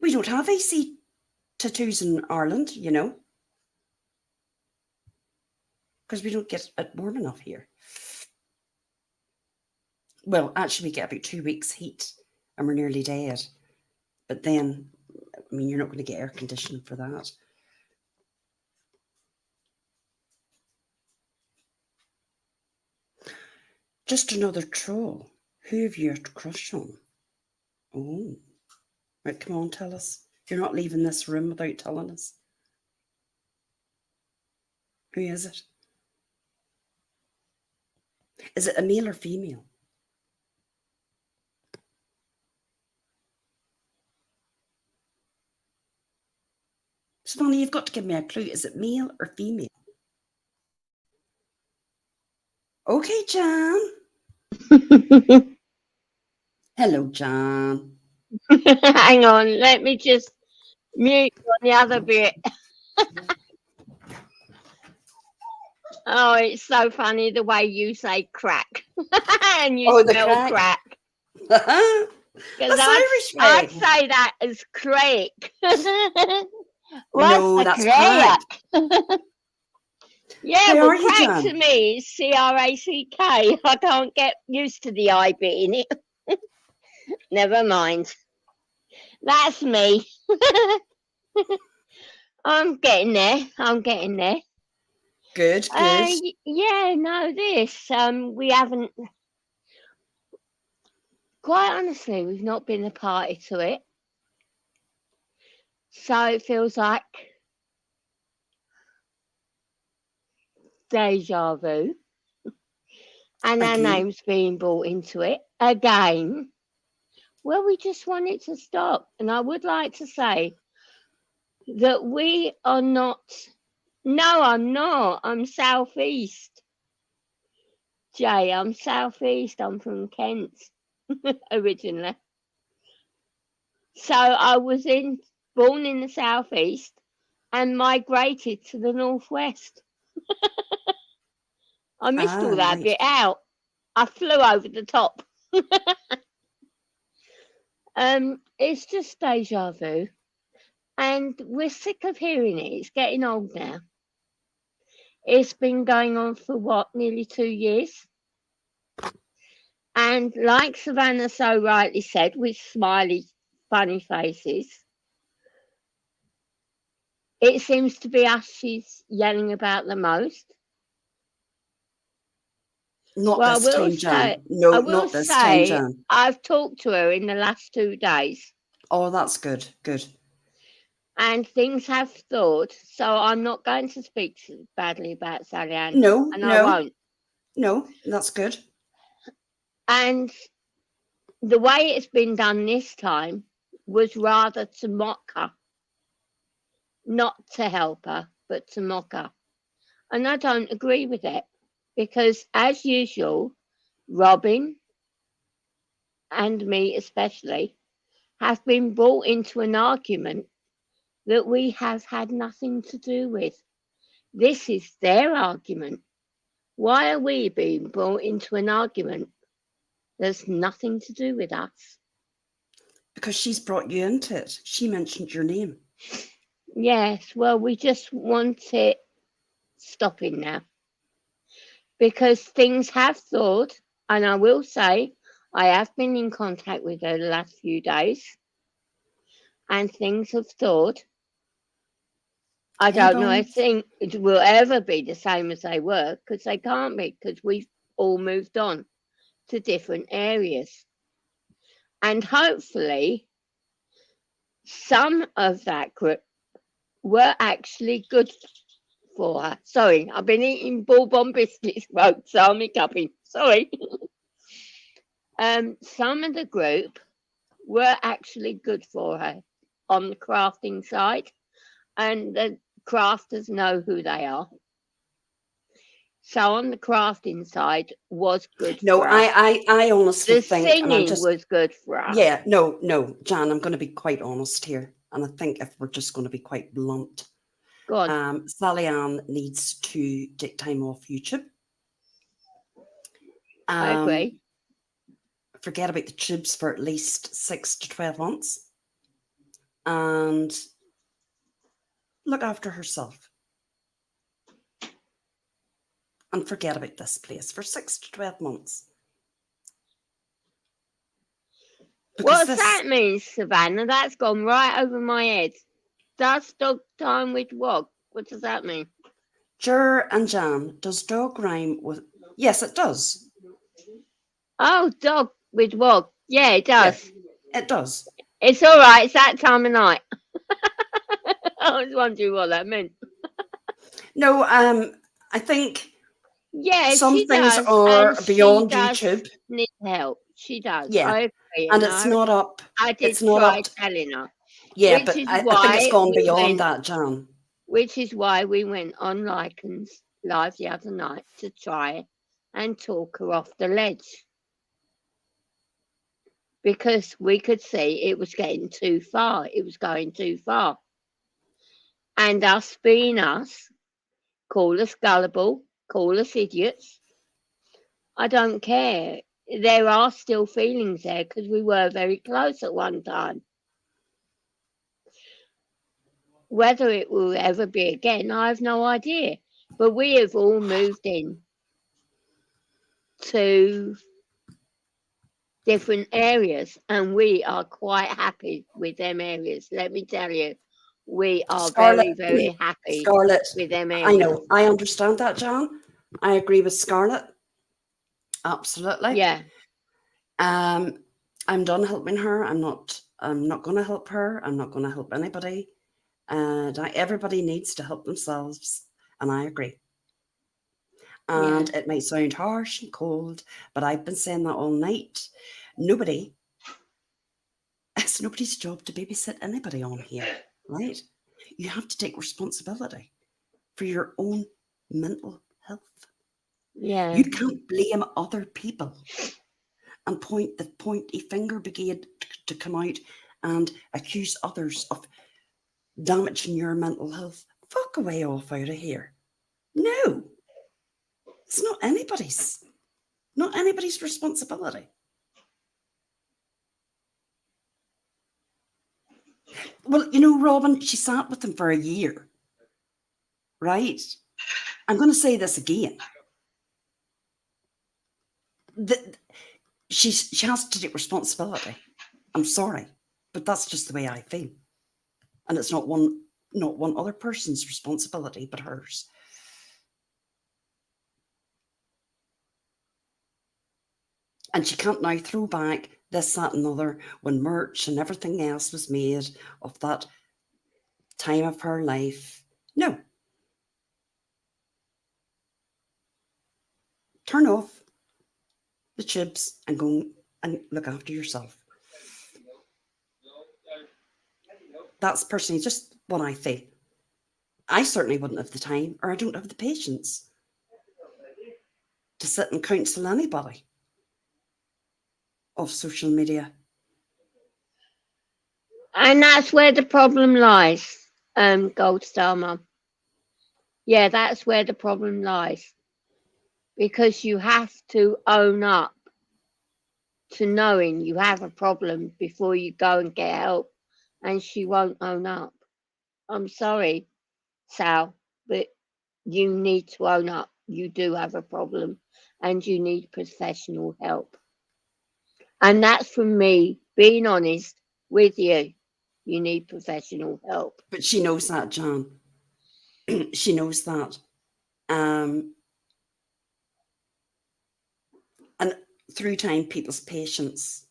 We don't have AC tattoos in Ireland, you know, because we don't get it warm enough here. Well, actually, we get about 2 weeks heat and we're nearly dead. But then, I mean, you're not going to get air conditioning for that. Just another troll. Who have you a crush on? Oh, right, come on, tell us. You're not leaving this room without telling us. Who is it? Is it a male or female? Swanee, you've got to give me a clue. Is it male or female? Okay, Jan. Hello, Jan. Hang on, let me just mute on the other bit. Oh, it's so funny the way you say crack and you spell crack. That's Irish way. I'd say that as Craic. No, that's Craic. Yeah, How well, are you, Craic Jan? to me is C-R-A-C-K. I can't get used to the I bit in it. Never mind. That's me. I'm getting there. Good. Yeah, no, this. We haven't. Quite honestly, we've not been a party to it. So it feels like deja vu. And our name's being brought into it again. Well, we just want it to stop. And I would like to say that we are not. No, I'm not. I'm southeast. Jay, I'm southeast. I'm from Kent originally. So I was born in the southeast and migrated to the northwest. I missed all that bit out. I flew over the top. It's just deja vu. And we're sick of hearing it. It's getting old now. It's been going on for what, nearly 2 years? And like Savannah so rightly said, with smiley, funny faces, it seems to be us she's yelling about the most. Not this time, Jan. No, not this time, Jan. I've talked to her in the last 2 days. Oh, that's good. And things have thawed, so I'm not going to speak badly about Sally Ann. No, I won't. No, that's good. And the way it's been done this time was rather to mock her. Not to help her, but to mock her. And I don't agree with it. Because as usual, Robin and me especially have been brought into an argument that we have had nothing to do with. This is their argument. Why are we being brought into an argument that's nothing to do with us? Because she's brought you into it. She mentioned your name. Yes, well, we just want it stopping now. Because things have thawed, and I will say I have been in contact with her the last few days, and things have thawed. I don't know, I think it will ever be the same as they were, because they can't be, because we've all moved on to different areas. And hopefully, some of that group were actually good for her. Sorry, I've been eating bourbon biscuits, folks, so I'm hiccuping. Sorry. Some of the group were actually good for her on the crafting side, and the crafters know who they are. So on the crafting side was good No, for us. I honestly The think, and I'm singing just, was good for us. yeah, no, Jan, I'm going to be quite honest here. And I think if we're just going to be quite blunt, Go on. Sally Ann needs to take time off YouTube. I Um, agree. Forget about the tubes for at least 6 to 12 months and look after herself and forget about this place for 6 to 12 months. Because What's this, that mean, Savannah? That's gone right over my head. Does dog time with what? What does that mean? Juror and Jan, does dog rhyme with? Yes, it does. Oh, dog with what? Yeah, it Yeah, does. it does. It's all right. It's that time of night. I was wondering what that meant. No, I think Yeah, some she things does, and are she beyond does YouTube. need help. She does. Yeah, I agree, and and it's not up. I It's did not try up. telling her, Yeah, which but is I think it's why gone we beyond went. that, Jan. Which is why we went on Lycan's live the other night to try and talk her off the ledge, because we could see it was getting too far. It was going too far, and us being us, call us gullible, call us idiots. I don't care. There are still feelings there because we were very close at one time. Whether it will ever be again, I have no idea. But we have all moved in to different areas and we are quite happy with them areas. Let me tell you, we are Scarlet, very, very happy Scarlet, with them I areas. know. I understand that, Jan. I agree with Scarlet. Absolutely. Yeah, Um, I'm done helping her. I'm not going to help her. I'm not going to help anybody. And everybody needs to help themselves. And I agree. And yeah. it might sound harsh and cold, but I've been saying that all night. Nobody, it's nobody's job to babysit anybody on here, right? You have to take responsibility for your own mental health. Yeah, You can't blame other people and point the pointy finger brigade to come out and accuse others of damaging your mental health. Fuck away off out of here. No, it's not anybody's responsibility. Well, Robin, she sat with him for a year, right? I'm going to say this again. The, she has to take responsibility. I'm sorry, but that's just the way I feel, and it's not one other person's responsibility, but hers. And she can't now throw back this, that, and other when merch and everything else was made of that time of her life. No, turn off the tubes and go and look after yourself. That's personally just what I feel. I certainly wouldn't have the time, or I don't have the patience to sit and counsel anybody off social media. and that's where the problem lies, Gold Star Mum. Yeah, that's where the problem lies because you have to own up to knowing you have a problem before you go and get help, and she won't own up. I'm sorry, Sal, but you need to own up. You do have a problem and you need professional help. And that's from me being honest with you. You need professional help. But she knows that, Jan. She knows that. Um, and through time, people's patience,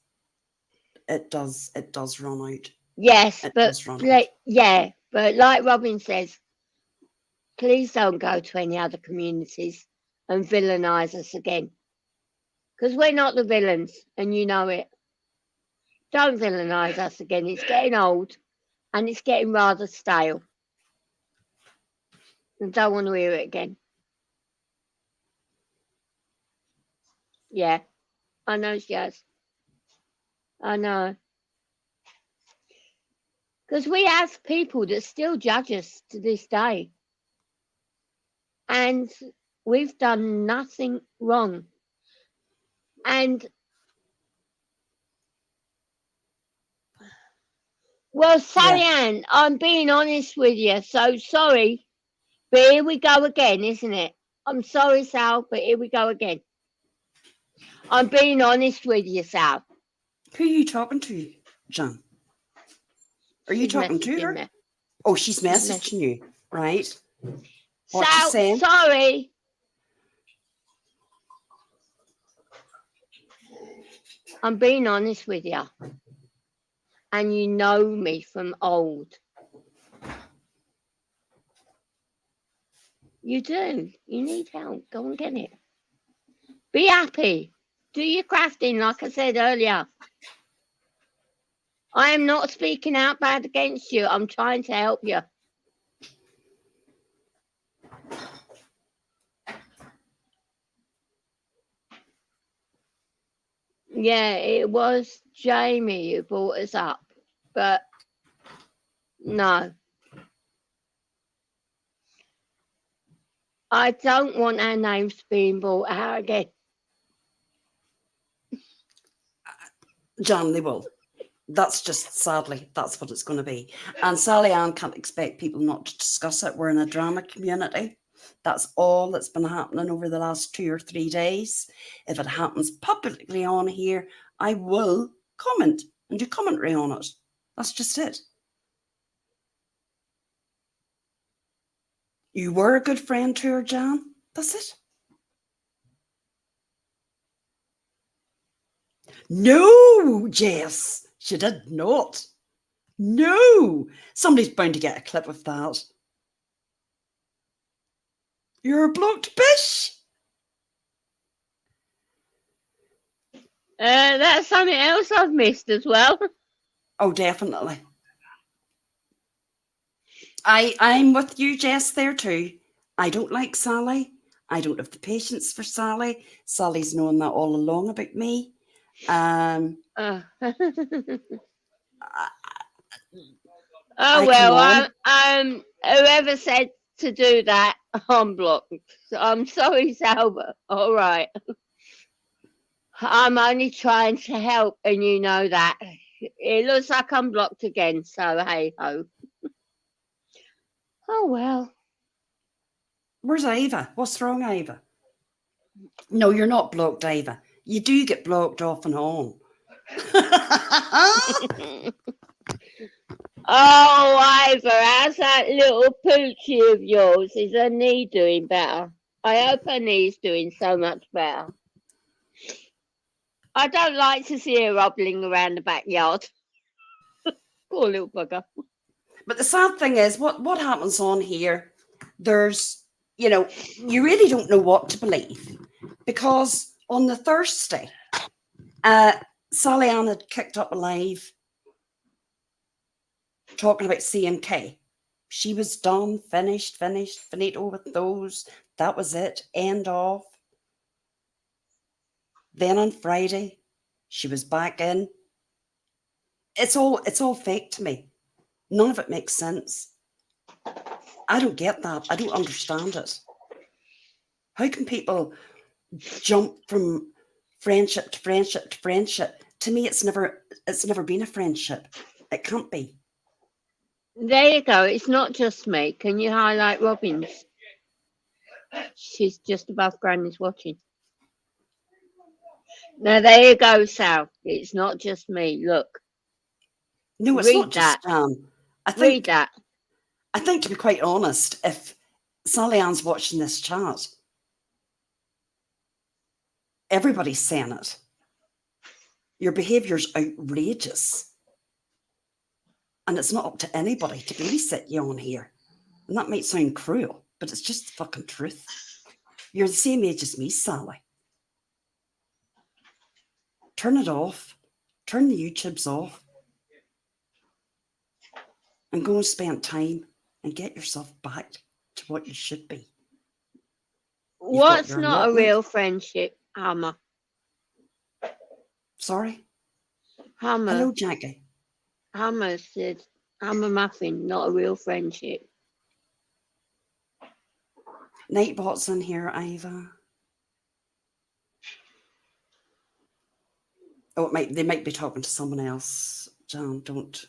it does run out. Yes, It but does run out. yeah, but like Robin says, please don't go to any other communities and villainise us again. Because we're not the villains and you know it. Don't villainise us again. It's getting old and it's getting rather stale. I don't want to hear it again. Yeah, I know she has. I know. Because we have people that still judge us to this day. And we've done nothing wrong. And, well, Sally Yeah. Ann, I'm being honest with you. So sorry. But here we go again, isn't it? I'm sorry, Sal, but here we go again. I'm being honest with you, Sal. Who are you talking to, John? Are you She's talking to messaging her? me. Oh, she's She's messaging you, right? What you Sal, saying? sorry. I'm being honest with you. And you know me from old. You do. You need help. Go and get it. Be happy. Do your crafting, like I said earlier. I am not speaking out bad against you. I'm trying to help you. Yeah, it was Jamie who brought us up. But no. I don't want our names being brought out again. John, they will. That's just, sadly, that's what it's going to be. And Sally Ann can't expect people not to discuss it. We're in a drama community. That's all that's been happening over the last 2 or 3 days. If it happens publicly on here, I will comment and do commentary on it. That's just it. You were a good friend to her, Jan. That's it. No, Jess, she did not. No, somebody's bound to get a clip of that. You're a blocked bish. That's something else I've missed as well. Oh, definitely. I'm with you, Jess, there too. I don't like Sally. I don't have the patience for Sally. Sally's known that all along about me. Oh I come well, on. whoever said to do that, I'm blocked. I'm sorry, Salva. All right. I'm only trying to help, and you know that. It looks like I'm blocked again, so hey ho. Oh well. Where's Ava? What's wrong, Ava? No, you're not blocked, Ava. You do get blocked off and on. Oh, Ivor, how's that little poochie of yours? Is her knee doing better? I hope her knee's doing so much better. I don't like to see her hobbling around the backyard. Poor little bugger. But the sad thing is, what happens on here, there's, you really don't know what to believe. Because on the Thursday, Sally Ann had kicked up a live talking about C&K. She was done, finished, finito with those. That was it, end of. Then on Friday, she was back in. It's all fake to me. None of it makes sense. I don't get that. I don't understand it. How can people jump from friendship to friendship to friendship? To me, it's never been a friendship. It can't be. There you go. It's not just me. Can you highlight Robin's? She's just above Granny's watching. Now there you go, Sal. It's not just me. Look. No, it's Read not that. just Jan. Read that. I think, to be quite honest, if Sally Ann's watching this chat, everybody's saying it. Your behaviour's outrageous. And it's not up to anybody to babysit you on here. And that might sound cruel, but it's just the fucking truth. You're the same age as me, Sally. Turn it off. Turn the YouTubes off. And go and spend time and get yourself back to what you should be. What's not a real friendship, Hammer? Sorry. Hummer. Hello, Jackie. Hummer said, Hummer muffin, not a real friendship. Nightbot's in here, Iva. Oh, they might be talking to someone else. John, don't.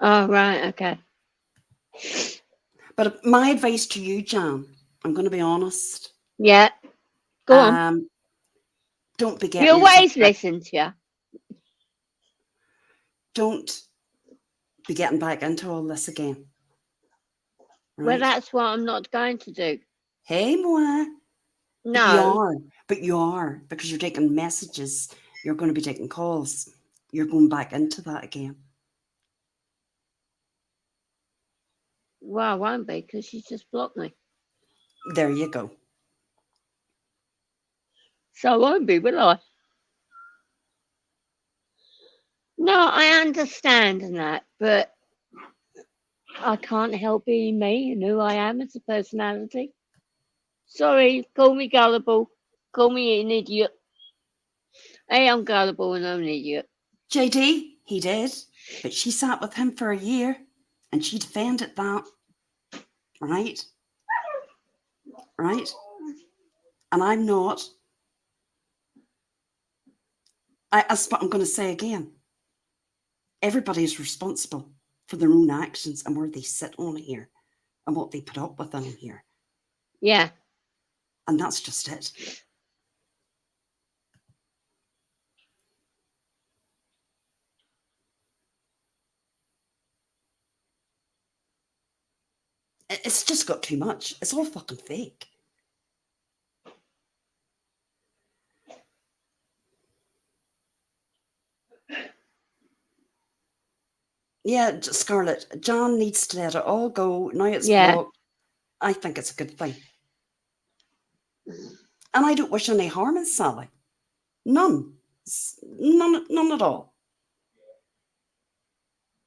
Oh, right, okay. But my advice to you, Jan, I'm going to be honest. Yeah, go on. Don't be We getting yourself. always listen to you. Don't be getting back into all this again. Well, Right? that's what I'm not going to do. Hey, moi. But you No. are. But you are. Because you're taking messages. You're going to be taking calls. You're going back into that again. Well, I won't be because she's just blocked me. There you go. So I won't be, will I? No, I understand that, but I can't help being me and who I am as a personality. Sorry, call me gullible. Call me an idiot. Hey, I'm gullible and I'm an idiot. JD, he did. But she sat with him for a year and she defended that. Right? Right? And I'm not. That's what I'm going to say again. Everybody's responsible for their own actions and where they sit on here and what they put up with on here. Yeah. And that's just it. It's just got too much. It's all fucking fake. Yeah, Scarlett, John needs to let it all go. Now it's blocked. I think it's a good thing. And I don't wish any harm in Sally. None. None at all.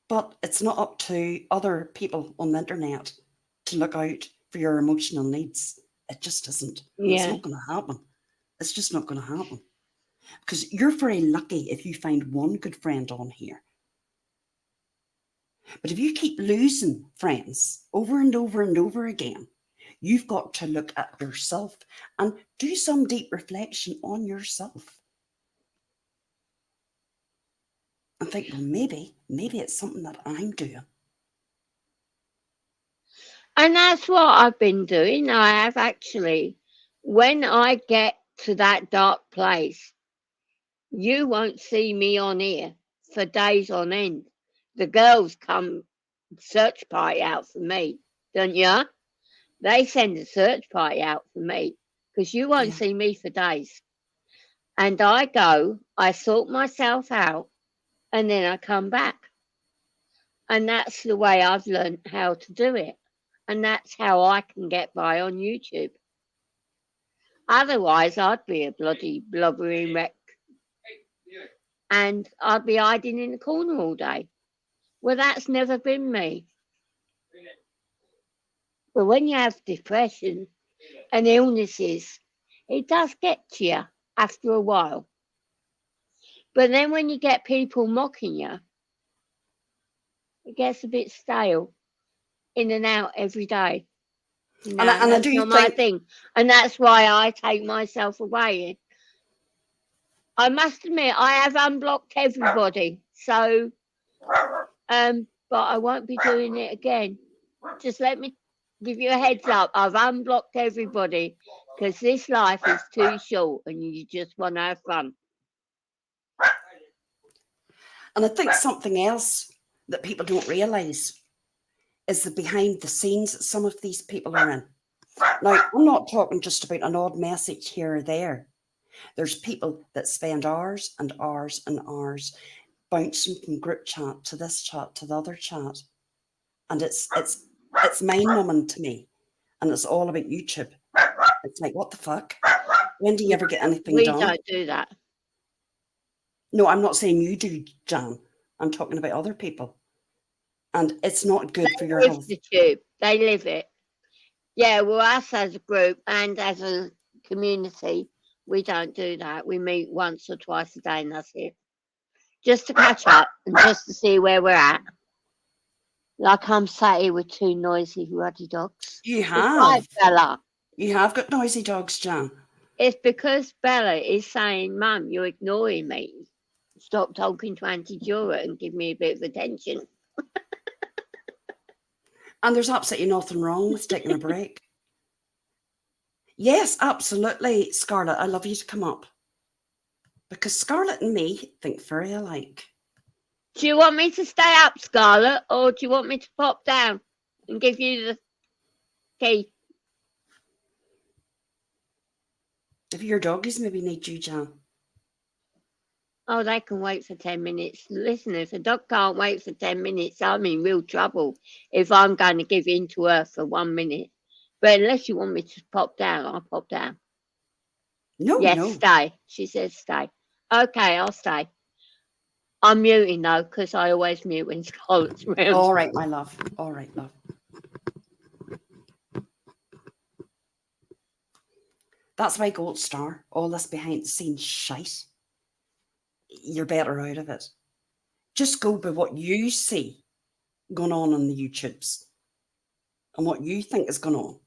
But it's not up to other people on the internet to look out for your emotional needs. It just isn't. And it's not going to happen. It's just not going to happen. Because you're very lucky if you find one good friend on here. But if you keep losing friends over and over and over again, you've got to look at yourself and do some deep reflection on yourself. And think, well, maybe it's something that I'm doing. And that's what I've been doing. I have actually, when I get to that dark place, you won't see me on here for days on end. The girls come search party out for me, don't you? They send a search party out for me because you won't see me for days. And I go, I sort myself out, and then I come back. And that's the way I've learned how to do it. And that's how I can get by on YouTube. Otherwise, I'd be a bloody blubbering wreck. And I'd be hiding in the corner all day. Well, that's never been me. But when you have depression and illnesses, it does get to you after a while. But then when you get people mocking you, it gets a bit stale. In and out every day. No, and I that's do not think, my thing. And that's why I take myself away. I must admit, I have unblocked everybody. So, but I won't be doing it again. Just let me give you a heads up. I've unblocked everybody because this life is too short and you just want to have fun. and I think something else that people don't realise is the behind the scenes that some of these people are in. Now, I'm not talking just about an odd message here or there. There's people that spend hours and hours and hours bouncing from group chat to this chat to the other chat. And it's mind-numbing to me. And it's all about YouTube. It's like, what the fuck? When do you ever get anything done? We don't do that. No, I'm not saying you do, Jan. I'm talking about other people. And it's not good for your health. The tube. They live it. Yeah, well, us as a group and as a community, We don't do that. We meet once or twice a day and that's it. Just to catch up and just to see where we're at. Like I'm sat here with two noisy ruddy dogs. You It's right, have. Bella. You have got noisy dogs, Jan. It's because Bella is saying, Mum, you're ignoring me. Stop talking to Auntie Juror and give me a bit of attention. And there's absolutely nothing wrong with taking a break. Yes, absolutely, Scarlett. I love you to come up. Because Scarlett and me think very alike. Do you want me to stay up, Scarlett, or do you want me to pop down and give you the key? If your doggies maybe need you, Jan. Oh, they can wait for 10 minutes. Listen, if a dog can't wait for 10 minutes, I'm in real trouble if I'm going to give in to her for 1 minute. But unless you want me to pop down, I'll pop down. No, Yes, no. stay. She says stay. Okay, I'll stay. I'm muting though, because I always mute when Scarlett's around. All right, my love. All right, love. That's why Gold Star, all this behind the scenes shite, you're better out of it. Just go by what you see going on the YouTubes and what you think is going on.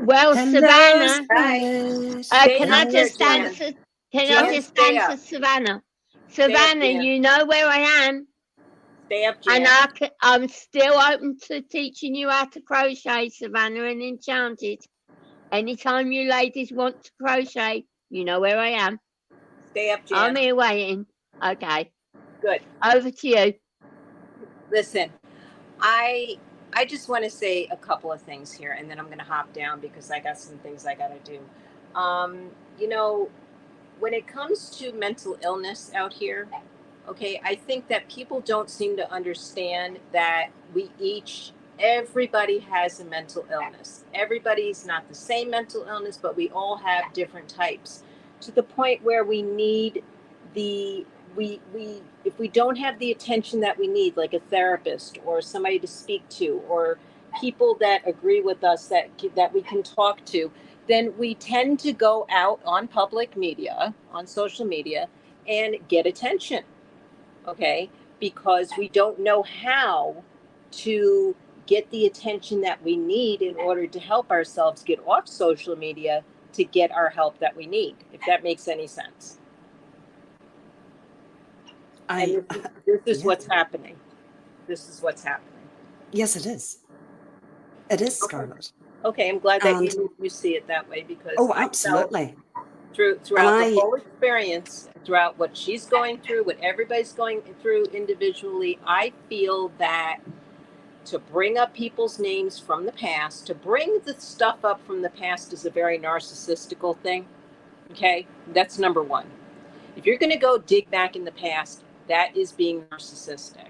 Well, Hello, Savannah, Scarlett. can I just answer? Can I just answer Savannah? Savannah, you know where I am. Stay up, Jan. And I'm still open to teaching you how to crochet, Savannah and Enchanted. Anytime you ladies want to crochet, you know where I am. Stay up, Jan. I'm here waiting. Okay. Good. Over to you. Listen, I just want to say a couple of things here, and then I'm going to hop down because I got some things I got to do. You know, when it comes to mental illness out here, okay, I think that people don't seem to understand that everybody has a mental illness. Everybody's not the same mental illness, but we all have different types, to the point where we need if we don't have the attention that we need, like a therapist or somebody to speak to, or people that agree with us that we can talk to, then we tend to go out on public media, on social media, and get attention. Okay, because we don't know how to get the attention that we need in order to help ourselves get off social media to get our help that we need, if that makes any sense. This is what's happening. This is what's happening. Yes, it is. It is, Scarlett. Okay, I'm glad that you see it that way, because absolutely. Throughout the whole experience, throughout what she's going through, what everybody's going through individually, I feel that to bring up people's names from the past, to bring the stuff up from the past, is a very narcissistical thing. Okay, that's number one. If you're going to go dig back in the past, that is being narcissistic,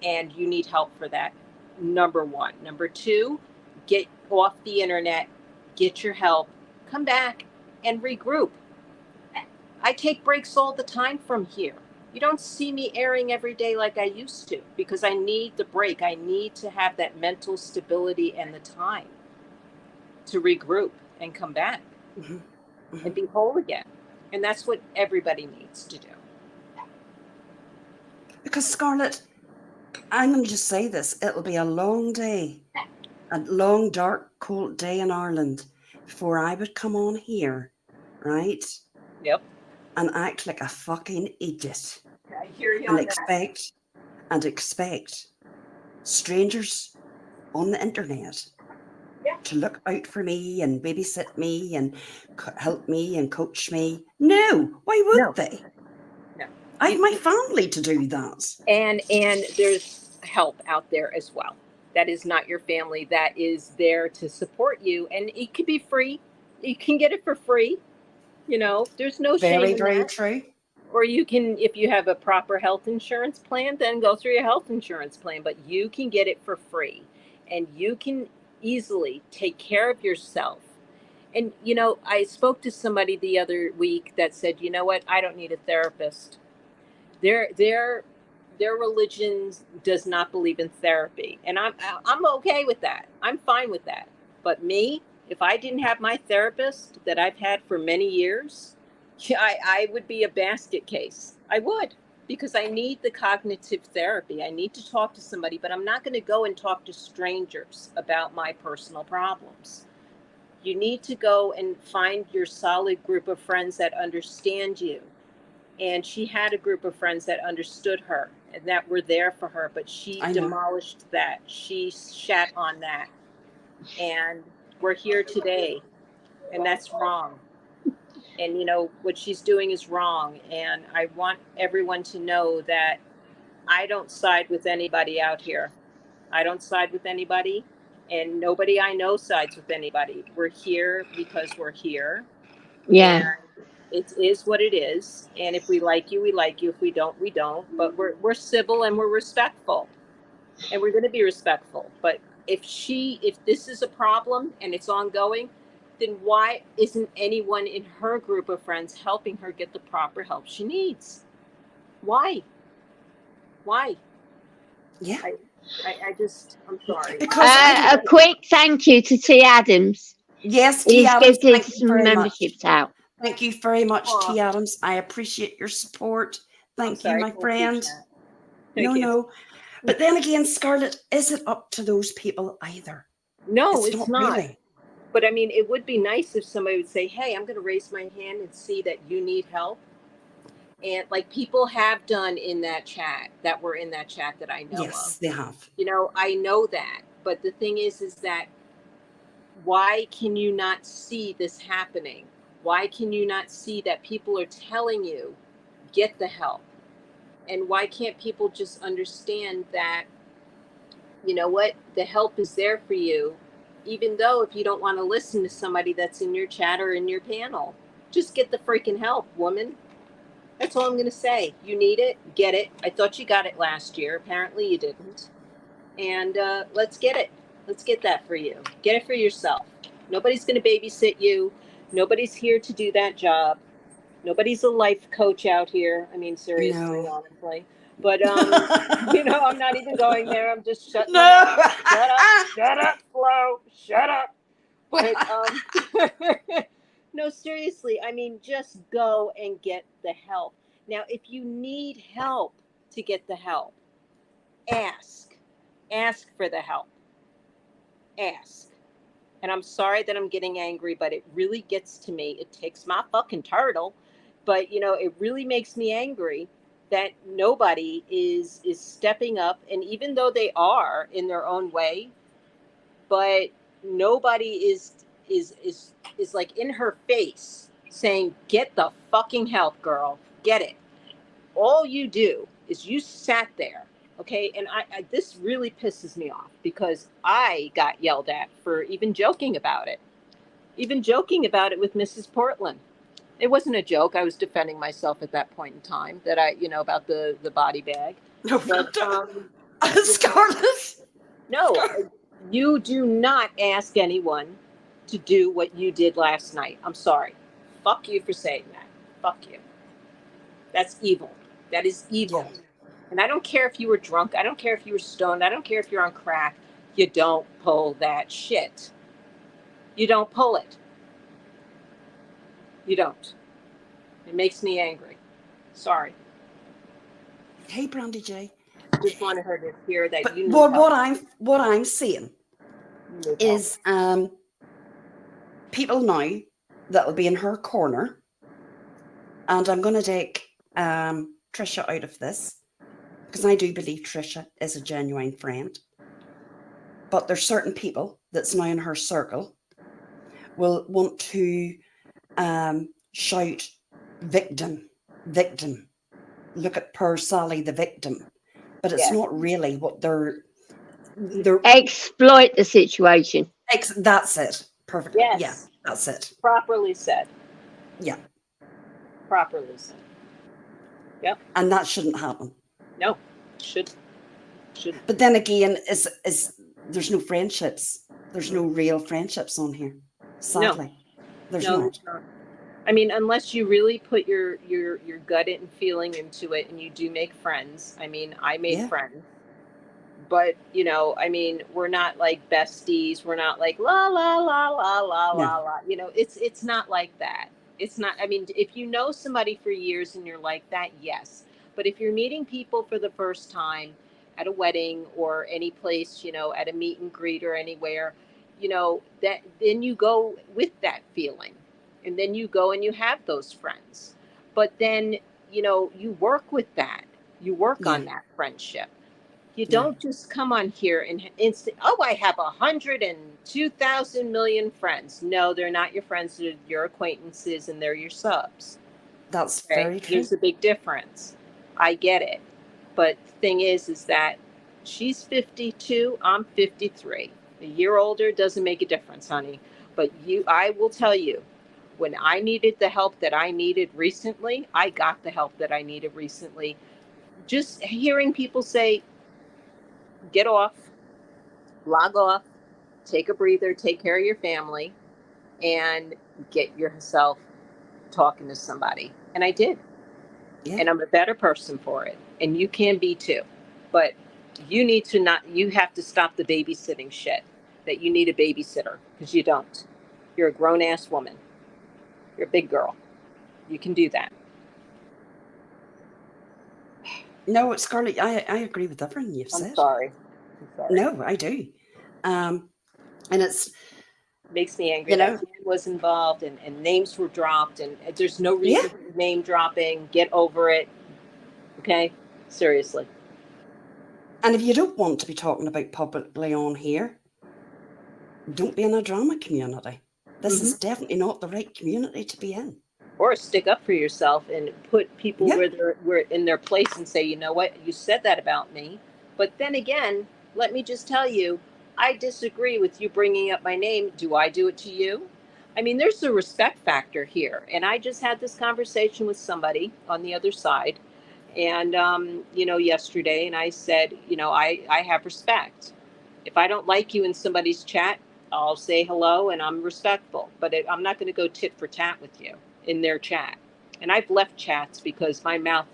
and you need help for that. Number one. Number two, get off the internet, get your help, come back and regroup. I take breaks all the time from here. You don't see me airing every day like I used to, because I need the break. I need to have that mental stability and the time to regroup and come back and be whole again. And that's what everybody needs to do. Because, Scarlett, I'm going to just say this. It'll be a long day, a long, dark, cold day in Ireland before I would come on here, right? Yep. And act like a fucking idiot. I hear you and on expect strangers on the internet to look out for me and babysit me and help me and coach me. No, why would they? No. I have my family to do that. And there's help out there as well. That is not your family. That is there to support you. And it could be free. You can get it for free. You know, there's no shame in that. Very true. Or you can, if you have a proper health insurance plan, then go through your health insurance plan. But you can get it for free. And you can easily take care of yourself. And, you know, I spoke to somebody the other week that said, you know what, I don't need a therapist. Their religion does not believe in therapy. And I'm okay with that. I'm fine with that. But me, If I didn't have my therapist that I've had for many years, I would be a basket case. I would, because I need the cognitive therapy. I need to talk to somebody, but I'm not going to go and talk to strangers about my personal problems. You need to go and find your solid group of friends that understand you. And she had a group of friends that understood her and that were there for her, but she I know. demolished that. She shat on that. And we're here today, and that's wrong. And, you know, what she's doing is wrong. And I want everyone to know that I don't side with anybody out here. I don't side with anybody, and nobody I know sides with anybody. We're here because we're here. Yeah. And it is what it is. And if we like you, we like you. If we don't, we don't. But we're civil and we're respectful. And we're going to be respectful. But if this is a problem and it's ongoing, then why isn't anyone in her group of friends helping her get the proper help she needs? Why? Yeah. I'm sorry. Because A quick thank you to T. Adams. yes, T. He's Adams, gifted thank you some very much. memberships out. Thank you very much, Aw. T. Adams. I appreciate your support. I'm Thank you, sorry, my I can't friend. teach that. I can't. No. But then again, Scarlett, is it up to those people either? No, it's not. Really. But I mean, it would be nice if somebody would say, hey, I'm going to raise my hand and see that you need help. And like people have done in that chat, that were in that chat that I know Yes, of. they have. You know, I know that. But the thing is that why can you not see this happening? Why can you not see that people are telling you, get the help? And why can't people just understand that, you know what, the help is there for you, even though if you don't want to listen to somebody that's in your chat or in your panel, just get the freaking help, woman. That's all I'm going to say. You need it, get it. I thought you got it last year. Apparently you didn't. And let's get it. Let's get that for you. Get it for yourself. Nobody's going to babysit you. Nobody's here to do that job. Nobody's a life coach out here. I mean, seriously, No. honestly. But, you know, I'm not even going there. I'm just shutting No. my mouth. Shut up, Flo. Shut up. But, no, seriously. I mean, just go and get the help. Now, if you need help to get the help, ask. Ask for the help. Ask. And I'm sorry that I'm getting angry, but it really gets to me. It takes my fucking turtle. But, you know, it really makes me angry that nobody is stepping up. And even though they are in their own way, but nobody is like in her face saying, get the fucking help, girl. Get it. All you do is you sat there. Okay. And I this really pisses me off because I got yelled at for even joking about it with Mrs. Portland. It wasn't a joke. I was defending myself at that point in time that about the body bag. No, But, Scarlett. no, you do not ask anyone to do what you did last night. I'm sorry. Fuck you for saying that. Fuck you. That's evil. That is evil. Yeah. And I don't care if you were drunk. I don't care if you were stoned. I don't care if you're on crack. You don't pull that shit. You don't pull it. You don't. It makes me angry. Sorry. Hey, Brandy J. Just wanted her to hear that But you know what I'm seeing is people now that'll be in her corner, and I'm going to take Trisha out of this because I do believe Trisha is a genuine friend. But there's certain people that's now in her circle will want to shout victim. Look at poor Sally, the victim. But it's not really what they're Exploit the situation. That's it. Perfect. Yes. Yeah, that's it. Properly said. Yeah. Properly said. Yep. And that shouldn't happen. No. Should. But then again, is there's no friendships. There's no real friendships on here. Sadly. No. There's No, not. there's not. I mean, unless you really put your gut and feeling into it and you do make friends. I mean, I made friends. but you know, I mean, we're not like besties. We're not like la la la la la No. la la. You know, it's not like that. It's not. I mean, if you know somebody for years and you're like that, yes. But if you're meeting people for the first time at a wedding or any place, you know, at a meet and greet or anywhere, you know, that then you go with that feeling, and then you go and you have those friends. But then, you know, you work with that. You work Yeah. on that friendship. You Yeah. don't just come on here and oh, I have 102,000 million friends. No, they're not your friends. They're your acquaintances and they're your subs. That's Okay, very true. there's a big difference. I get it, but the thing is that she's 52. I'm 53. A year older doesn't make a difference, honey. But I will tell you, when I needed the help that I needed recently, I got the help that I needed recently. Just hearing people say, get off, log off, take a breather, take care of your family, and get yourself talking to somebody. And I did. Yeah. And I'm a better person for it. And you can be too. But you need to not, you have to stop the babysitting shit that you need a babysitter, because you don't. You're a grown ass woman. You're a big girl. You can do that. No, Scarlett, I agree with everything you've I'm said. sorry. I'm sorry. No, I do. And it's, Makes me angry you that know, Dan was involved and names were dropped, and there's no yeah. reason for name dropping. Get over it. Okay? Seriously. And if you don't want to be talking about publicly on here, don't be in a drama community. This is definitely not the right community to be in. Or stick up for yourself and put people Yeah. where they're in their place and say, you know what, you said that about me. But then again, let me just tell you, I disagree with you bringing up my name. Do I do it to you? I mean, there's a respect factor here. And I just had this conversation with somebody on the other side. And, you know, yesterday, and I said, you know, I have respect. If I don't like you in somebody's chat, I'll say hello and I'm respectful. But I'm not going to go tit for tat with you in their chat. And I've left chats because my mouth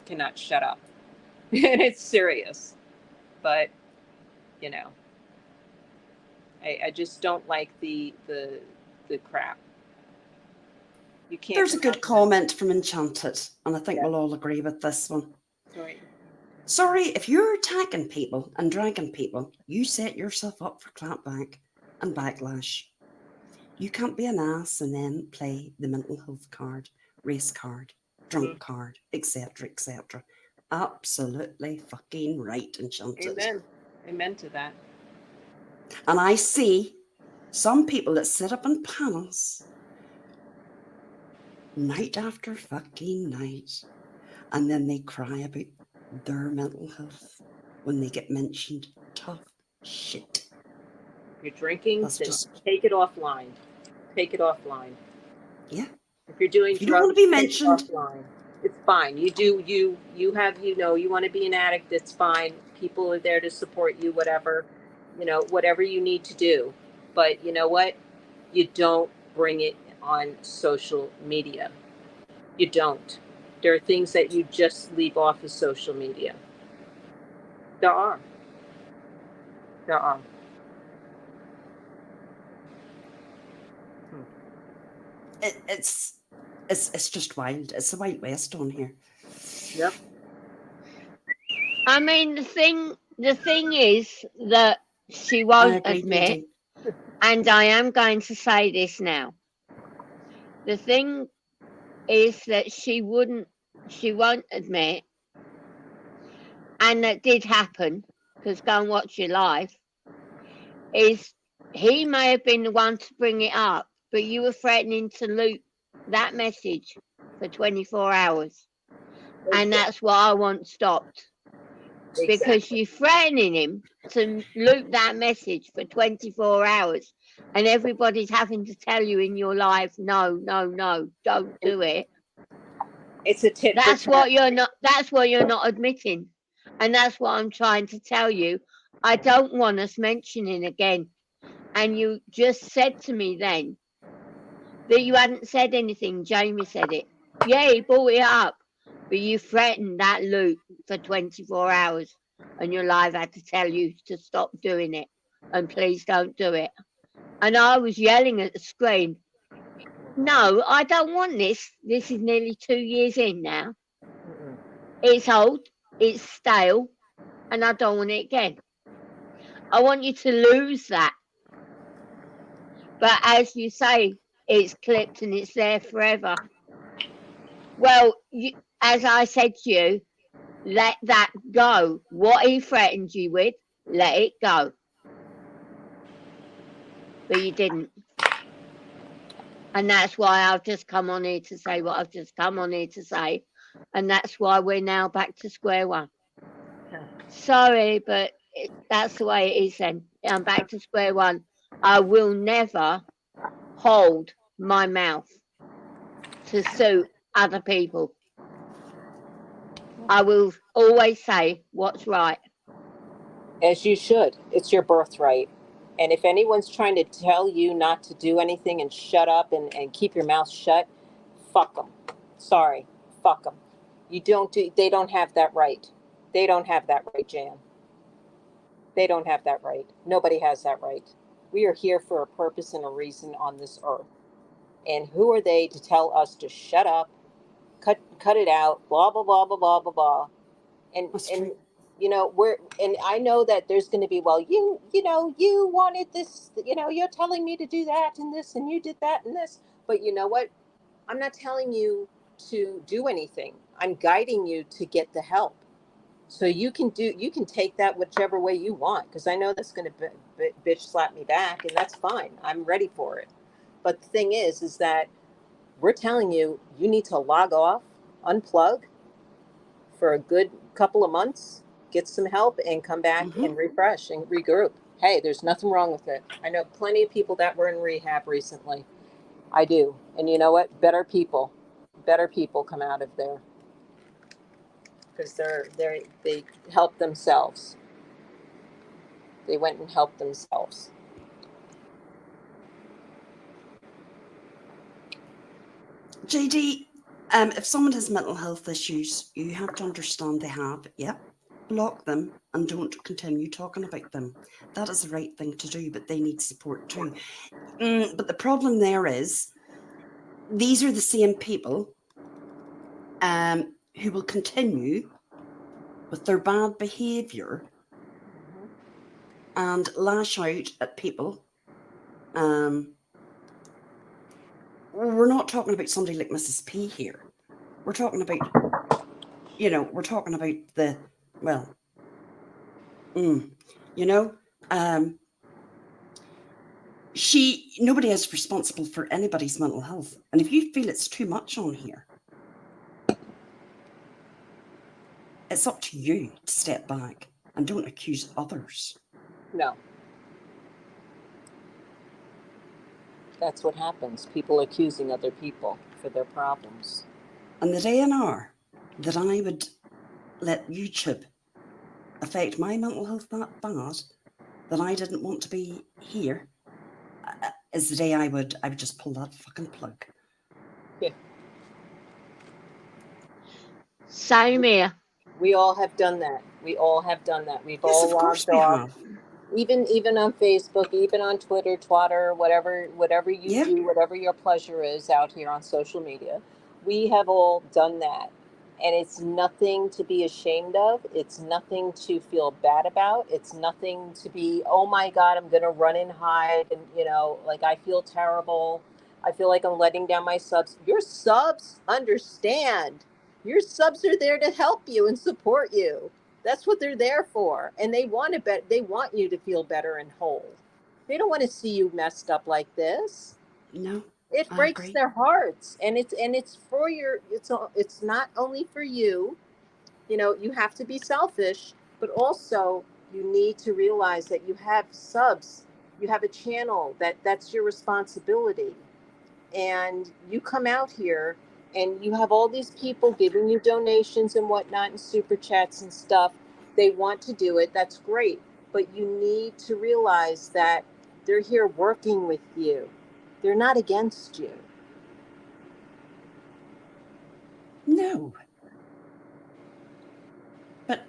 cannot shut up. And it's serious. But, you know, I just don't like the crap. You can't. There's a good comment from Enchanted, and I think Yeah. we'll all agree with this one. Sorry. Sorry, if you're attacking people and dragging people, you set yourself up for clapback and backlash. You can't be an ass and then play the mental health card, race card, drunk card, etc., etc. Absolutely fucking right, Enchanted. Amen. Amen to that. And I see some people that sit up in panels night after fucking night, and then they cry about their mental health when they get mentioned. Tough shit. If you're drinking, That's then just, take it offline. Take it offline. yeah. If you're doing If you don't want drugs, to be take it mentioned, offline. It's fine. You have, you know, you want to be an addict, it's fine. People are there to support you, whatever, you know, whatever you need to do. But you know what? You don't bring it on social media. You don't. There are things that you just leave off of social media. There are. There are. it's just wild. It's the Wild West on here. Yep. I mean, the thing is that she I won't agree, admit, Nadine. and I am going to say this now. The thing is that she won't admit, and that did happen, because go and watch your live, is he may have been the one to bring it up, but you were threatening to loop that message for 24 hours. And that's what I want stopped. Because you're threatening him to loop that message for 24 hours, and everybody's having to tell you in your life, no, don't do it. It's a tit. That's what you're not admitting. And that's what I'm trying to tell you. I don't want us mentioning again. And you just said to me then that you hadn't said anything. Jamie said it. Yeah, he brought it up. But you threatened that loop for 24 hours. and your life had to tell you to stop doing it and please don't do it. And I was yelling at the screen, no, I don't want this. This is nearly 2 years in now. Mm-mm. It's old, it's stale, and I don't want it again. I want you to lose that. But as you say, it's clipped and it's there forever. Well, as I said to you, let that go. What he threatened you with, let it go. But you didn't. And that's why I've just come on here to say what I've just come on here to say. And that's why we're now back to square one. Sorry, but that's the way it is then. I'm back to square one. I will never hold my mouth to suit other people. I will always say what's right. As you should. It's your birthright. And if anyone's trying to tell you not to do anything and shut up and keep your mouth shut, fuck them. Sorry, fuck them. They don't have that right. They don't have that right, Jan. They don't have that right. Nobody has that right. We are here for a purpose and a reason on this earth. And who are they to tell us to shut up, cut it out, blah blah blah blah blah blah blah. And That's and true. and I know that there's going to be, well, you wanted this, you're telling me to do that and this and you did that and this. But you know what? I'm not telling you to do anything. I'm guiding you to get the help. So you can take that whichever way you want, because I know that's going to bitch slap me back, and that's fine. I'm ready for it. But the thing is that we're telling you, you need to log off, unplug for a good couple of months, get some help, and come back Mm-hmm. and refresh and regroup. Hey, there's nothing wrong with it. I know plenty of people that were in rehab recently. I do. And you know what? Better people come out of there, because they help themselves. They went and helped themselves. JD, if someone has mental health issues, you have to understand they have. Yep. Block them and don't continue talking about them. That is the right thing to do, but they need support too. But the problem there is, these are the same people who will continue with their bad behaviour and lash out at people. We're not talking about somebody like Mrs. P here. We're talking about, we're talking about the, well, nobody is responsible for anybody's mental health. And if you feel it's too much on here, it's up to you to step back and don't accuse others. No. That's what happens. People accusing other people for their problems. And the day and hour that I would let YouTube affect my mental health that bad that I didn't want to be here is the day I would just pull that fucking plug. Yeah. Same here. We all have done that. We've Yes, all of course logged we off. have. Even on Facebook, even on Twitter, Twatter, whatever you do, whatever your pleasure is out here on social media, we have all done that. And it's nothing to be ashamed of. It's nothing to feel bad about. It's nothing to be, oh my God, I'm going to run and hide. And, like, I feel terrible. I feel like I'm letting down my subs. Your subs understand. Your subs are there to help you and support you. That's what they're there for. And they want you to feel better and whole. They don't want to see you messed up like this. No, It I breaks agree. their hearts, and it's for it's not only for you. You have to be selfish, but also you need to realize that you have subs, you have a channel that's your responsibility, and you come out here and you have all these people giving you donations and whatnot and super chats and stuff. They want to do it. That's great, but you need to realize that they're here working with you. They're not against you. No. But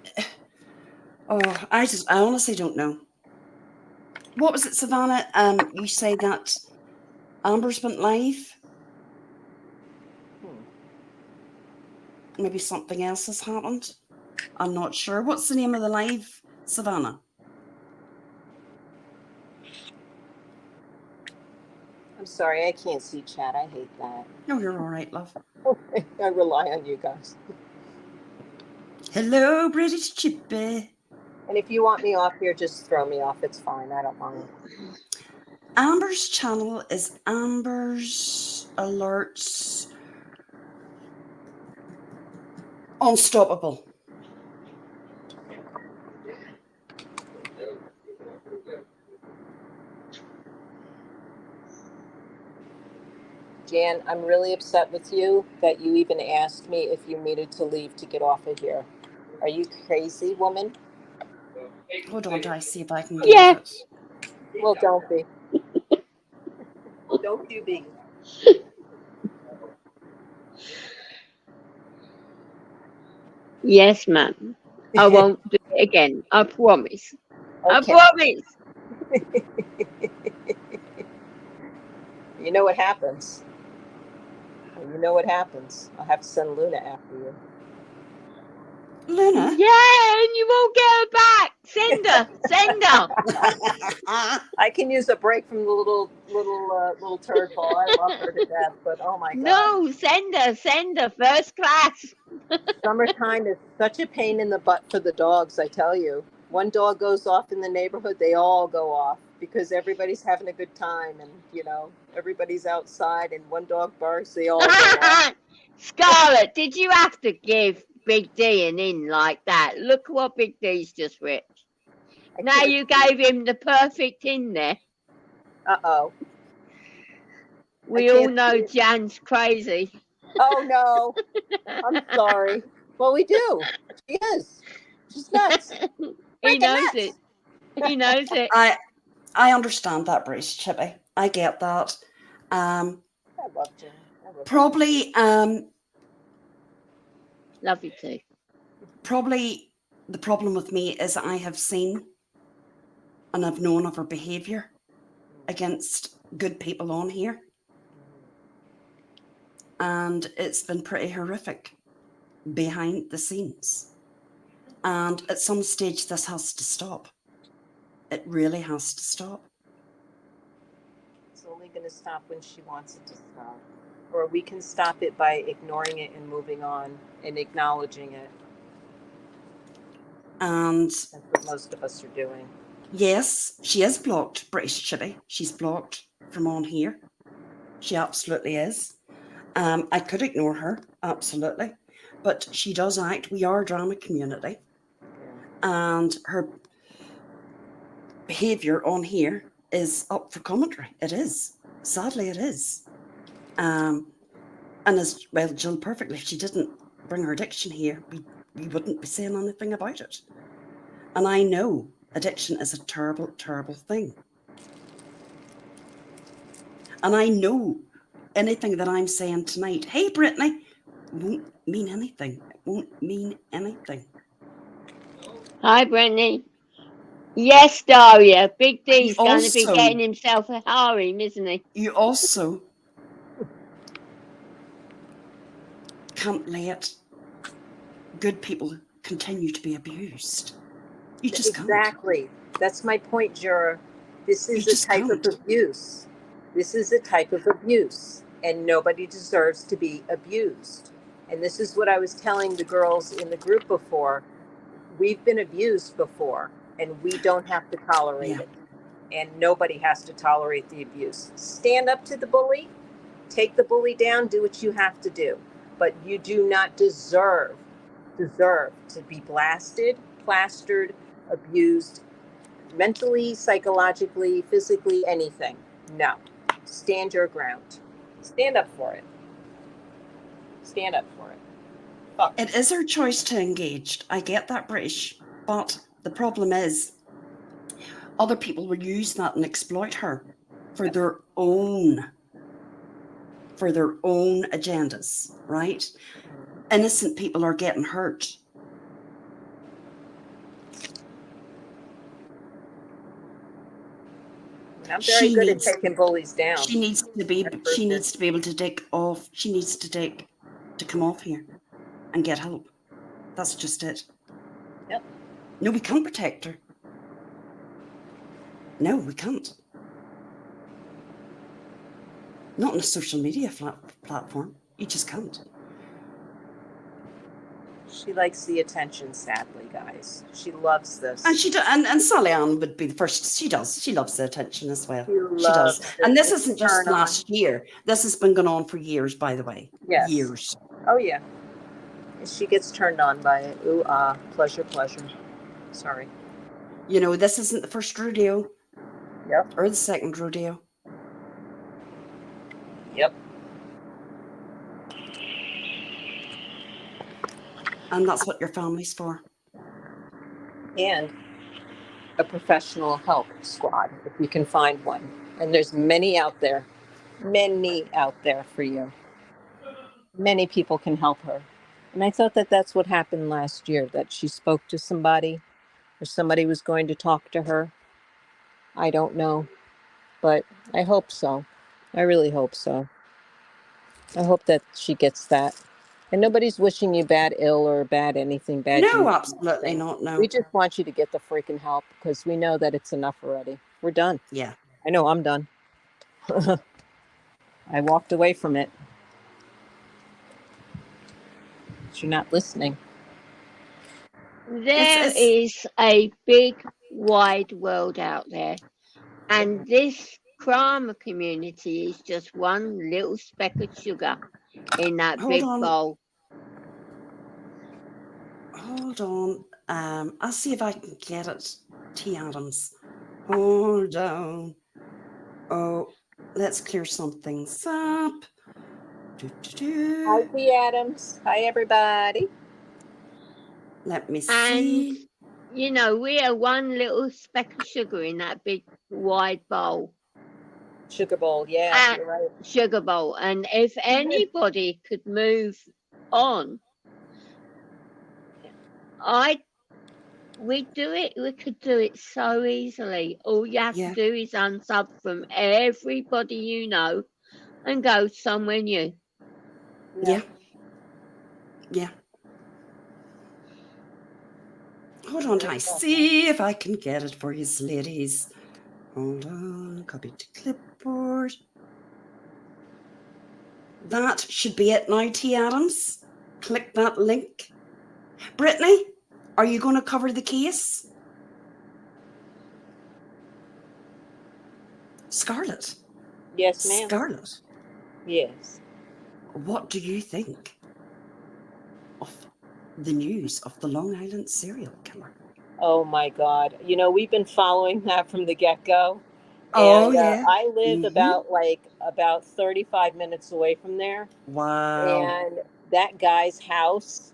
Oh, I honestly don't know. What was it, Savannah? You say that Amber's went live? Maybe something else has happened. I'm not sure. What's the name of the live, Savannah? I'm sorry, I can't see chat. I hate that. No, you're all right, love. I rely on you guys. Hello, British Chippy. And if you want me off here, just throw me off. It's fine. I don't mind. Amber's channel is Amber's Alerts Unstoppable. Jan, I'm really upset with you that you even asked me if you needed to leave to get off of here. Are you crazy, woman? Hold on till I see if I can get Yeah. it. Well, don't be. Don't you be. Yes, ma'am. I won't do it again. I promise. I Okay. promise. You know what happens. You know what happens. I'll have to send Luna after you. Luna? Yeah, and you won't get her back. Send her. Send her. I can use a break from the little turd ball. I love her to death, but oh my god. No, send her. Send her. First class. Summertime is such a pain in the butt for the dogs, I tell you. One dog goes off in the neighborhood, they all go off because everybody's having a good time and, everybody's outside and one dog barks, they all go off. Scarlett, did you have to give Big D an in like that? Look what Big D's just ripped. Now you gave him the perfect in there. Uh-oh. We all know Jan's crazy. Oh, no. I'm sorry. Well, we do. She is. She's nuts. He knows nuts. it. He knows it. I understand that, Bruce Chippy. I get that. I love Jan. Probably, Love you too. Probably the problem with me is I have seen and I've known of her behaviour against good people on here. And it's been pretty horrific behind the scenes. And at some stage, this has to stop. It really has to stop. It's only going to stop when she wants it to stop. Or we can stop it by ignoring it and moving on and acknowledging it. And that's what most of us are doing. Yes, she is blocked, British Chippy. She's blocked from on here. She absolutely is. I could ignore her, absolutely. But she does act. We are a drama community. And her behaviour on here is up for commentary. It is. Sadly, it is. And as well, Jill perfectly, if she didn't bring her addiction here, we wouldn't be saying anything about it. And I know addiction is a terrible, terrible thing. And I know anything that I'm saying tonight, hey, Brittany, won't mean anything. It won't mean anything. Hi, Brittany. Yes, Daria. Big D's going to be getting himself a harem, isn't he? You also can't let good people continue to be abused. You just can't. Exactly. That's my point, Juror. This is a type of abuse. This is a type of abuse, and nobody deserves to be abused. And this is what I was telling the girls in the group before. We've been abused before, and we don't have to tolerate it. And nobody has to tolerate the abuse. Stand up to the bully, take the bully down, do what you have to do. But you do not deserve to be blasted, plastered, abused, mentally, psychologically, physically, anything. No. Stand your ground. Stand up for it. Stand up for it. Fuck. It is her choice to engage. I get that, British. But the problem is, other people will use that and exploit her for their own agendas, right? Innocent people are getting hurt. And I'm very good at taking bullies down. She needs to be able to take off. She needs to come off here and get help. That's just it. Yep. No, we can't protect her. No, we can't. Not on a social media platform. You just can't. She likes the attention, sadly, guys. She loves this. And and Sally Ann would be the first. She does. She loves the attention as well. She does. And this just isn't just last year. This has been going on for years, by the way. Yes. Years. Oh, yeah. She gets turned on by it. Ooh, pleasure, pleasure. Sorry. You know, this isn't the first rodeo. Yep. Or the second rodeo. Yep. And that's what your family's for. And a professional help squad, if you can find one. And there's many out there for you. Many people can help her. And I thought that that's what happened last year, that she spoke to somebody or somebody was going to talk to her. I don't know, but I hope so. I really hope so. I hope that she gets that. And nobody's wishing you bad ill or bad anything bad. No, absolutely not. No. We just want you to get the freaking help because we know that it's enough already. We're done. Yeah. I know I'm done. I walked away from it. You're not listening. There is a big, wide world out there. And this crime community is just one little speck of sugar in that big bowl. Hold on. I'll see if I can get it. T. Adams. Hold on. Oh, let's clear some things up. Hi, T. Adams. Hi, everybody. Let me see. And, you know, we are one little speck of sugar in that big, wide bowl. Sugar bowl, yeah, you're right. Sugar bowl. And if anybody could move on, we could do it so easily. All you have to do is unsub from everybody you know and go somewhere new. Yeah. Hold on till I see if I can get it for you, ladies. Hold on, copy to clipboard. That should be it now, T. Adams. Click that link. Brittany, are you going to cover the case? Scarlett. Yes, ma'am. Scarlett. Yes. What do you think of the news of the Long Island serial killer? Oh my God. You know, we've been following that from the get-go. Oh, and, I live about 35 minutes away from there. Wow. And that guy's house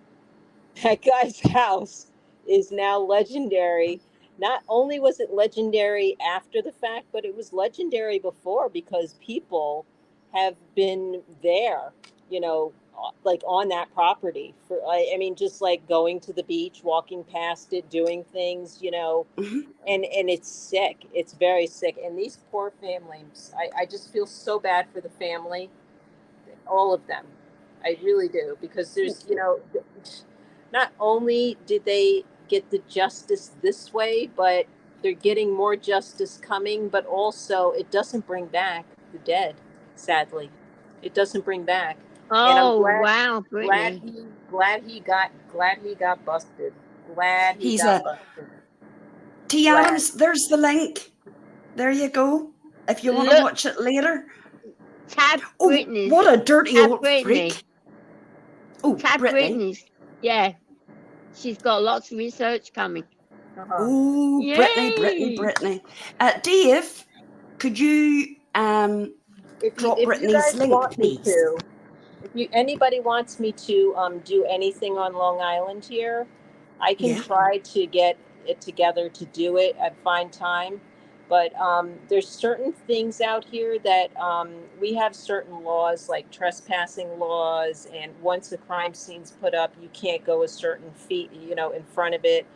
is now legendary. Not only was it legendary after the fact, but it was legendary before because people have been there, you know, like on that property for, I mean, just like going to the beach, walking past it, doing things, you know, and it's sick. It's very sick. And these poor families, I just feel so bad for the family, all of them. I really do, because there's, you know, not only did they get the justice this way, but they're getting more justice coming, but also it doesn't bring back the dead, sadly. It doesn't bring back. Oh, wow, Brittany. Glad he got busted. Glad he got busted. T. Adams, there's the link. There you go. If you want to watch it later. Tab Brittany. What a dirty old freak. Oh, Tab Brittany. Yeah. She's got lots of research coming. Oh, Brittany. Dave, could you drop Brittany's link, please? If anybody wants me to do anything on Long Island here, I can try to get it together to do it at fine time. But there's certain things out here that we have certain laws, like trespassing laws, and once a crime scene's put up, you can't go a certain feet, you know, in front of it.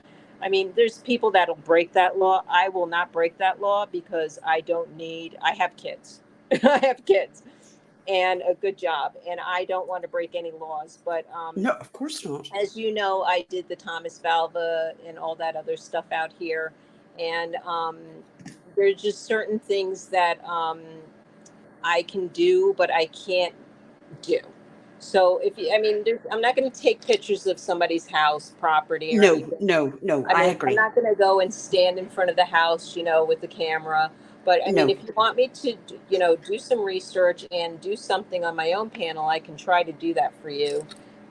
I mean, there's people that'll break that law. I will not break that law because I have kids. I have kids and a good job, and I don't want to break any laws. But No, of course not. as you know, I did the Thomas Valva and all that other stuff out here. And there's just certain things that I can do, but I can't do. So I'm not going to take pictures of somebody's house, property, or No, anything. no, I I mean, I'm agree. not going to go and stand in front of the house, with the camera. But I mean, No. if you want me to, do some research and do something on my own panel, I can try to do that for you.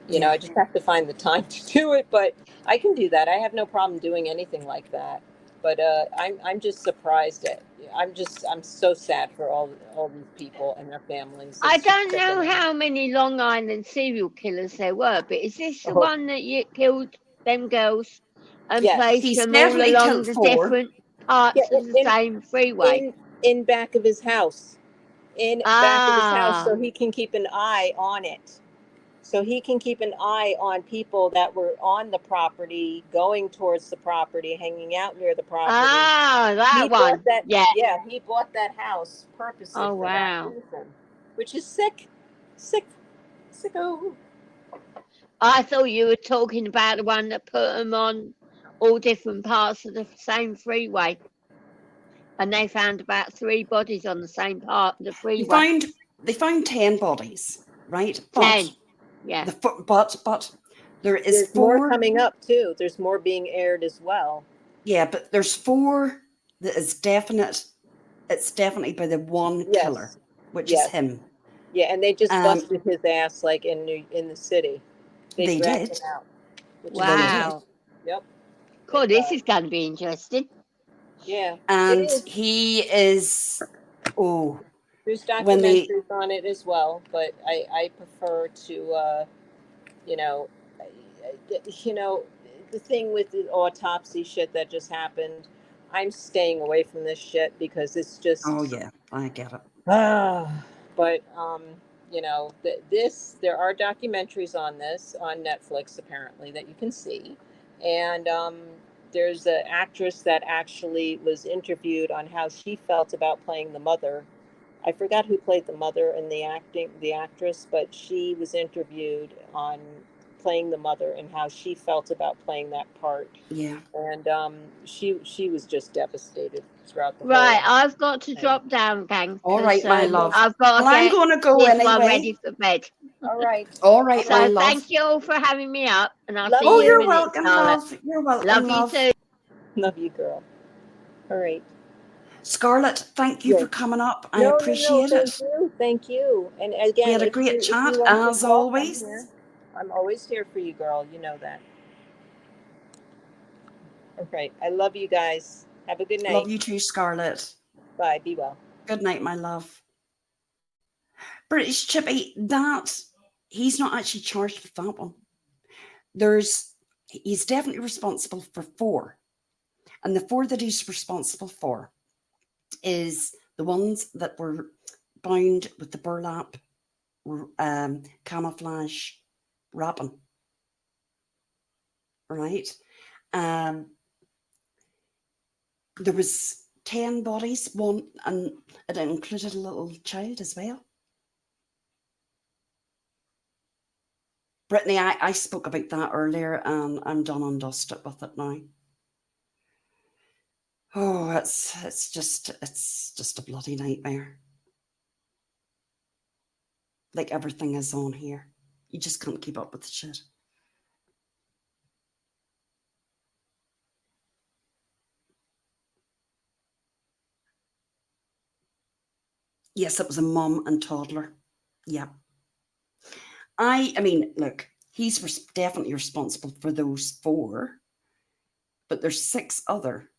Yeah. I just have to find the time to do it, but I can do that. I have no problem doing anything like that. But I'm just surprised at. I'm so sad for all these people and their families. I It's just don't know sickening. how many Long Island serial killers there were, but is this the Oh, one that you killed them girls and yes. placed He's them all definitely along killed the 4. different Yeah, parts of the same freeway? in back of his house. In back of his house, so Ah, he can keep an eye on it. So he can keep an eye on people that were on the property, going towards the property, hanging out near the property. that He bought one. that, Yeah. yeah, he bought that house purposely Oh, for that wow. reason, which is sick, sicko. I thought you were talking about the one that put them on all different parts of the same freeway. And they found about 3 bodies on the same part of the freeway. They found 10 bodies, right? 10. Yeah. But there is There's more 4. coming up too. There's more being aired as well. Yeah, but there's 4 that is definite. It's definitely by the one killer, Yes, which is yes, him. yeah, and they just busted his ass like in the city. They They dragged did. him out, which is They sick. did. Wow. Yep. Cool, And this is going to be interesting. yeah, it And is. he is, oh, There's when they, documentaries on it as well, but I prefer to, you know, you know, the thing with the autopsy shit that just happened. I'm staying away from this shit because it's oh just. yeah, I get it. But there are documentaries on this on Netflix apparently that you can see, and there's an actress that actually was interviewed on how she felt about playing the mother. I forgot who played the mother in the actress, but she was interviewed on playing the mother and how she felt about playing that part, Yeah. and she was just devastated throughout the Right, whole I've got to thing. drop down, gang, All because right, my love. I've got to Well, I'm get going to go this one anyway. ready for bed. All right. All right, All my So right. love. thank you all for having me up, and I'll Love see Oh, you in a you're you. minute, welcome, Scarlett. love. You're welcome, Love you love. too. Love you, girl. All right. Scarlett, thank you for Yes. coming up. I No. appreciate Thank it. you. Thank you. And We again, had a if great you chat, want to as talk, I'm here. always. I'm always here for you, girl. You know that. All right. I love you guys. Have a good Love night. you too, Scarlett. Bye. Be well. Good night, my love. British Chippy, he's not actually charged with that one. He's definitely responsible for 4. And the 4 that he's responsible for is the ones that were bound with the burlap camouflage wrapping. Right? There was 10 bodies, and it included a little child as well. Brittany, I spoke about that earlier, and I'm done and dusted with it now. Oh, it's just a bloody nightmare. Like everything is on here. You just can't keep up with the shit. Yes, it was a mum and toddler. Yeah. I mean, look, he's definitely responsible for those 4, but there's 6 other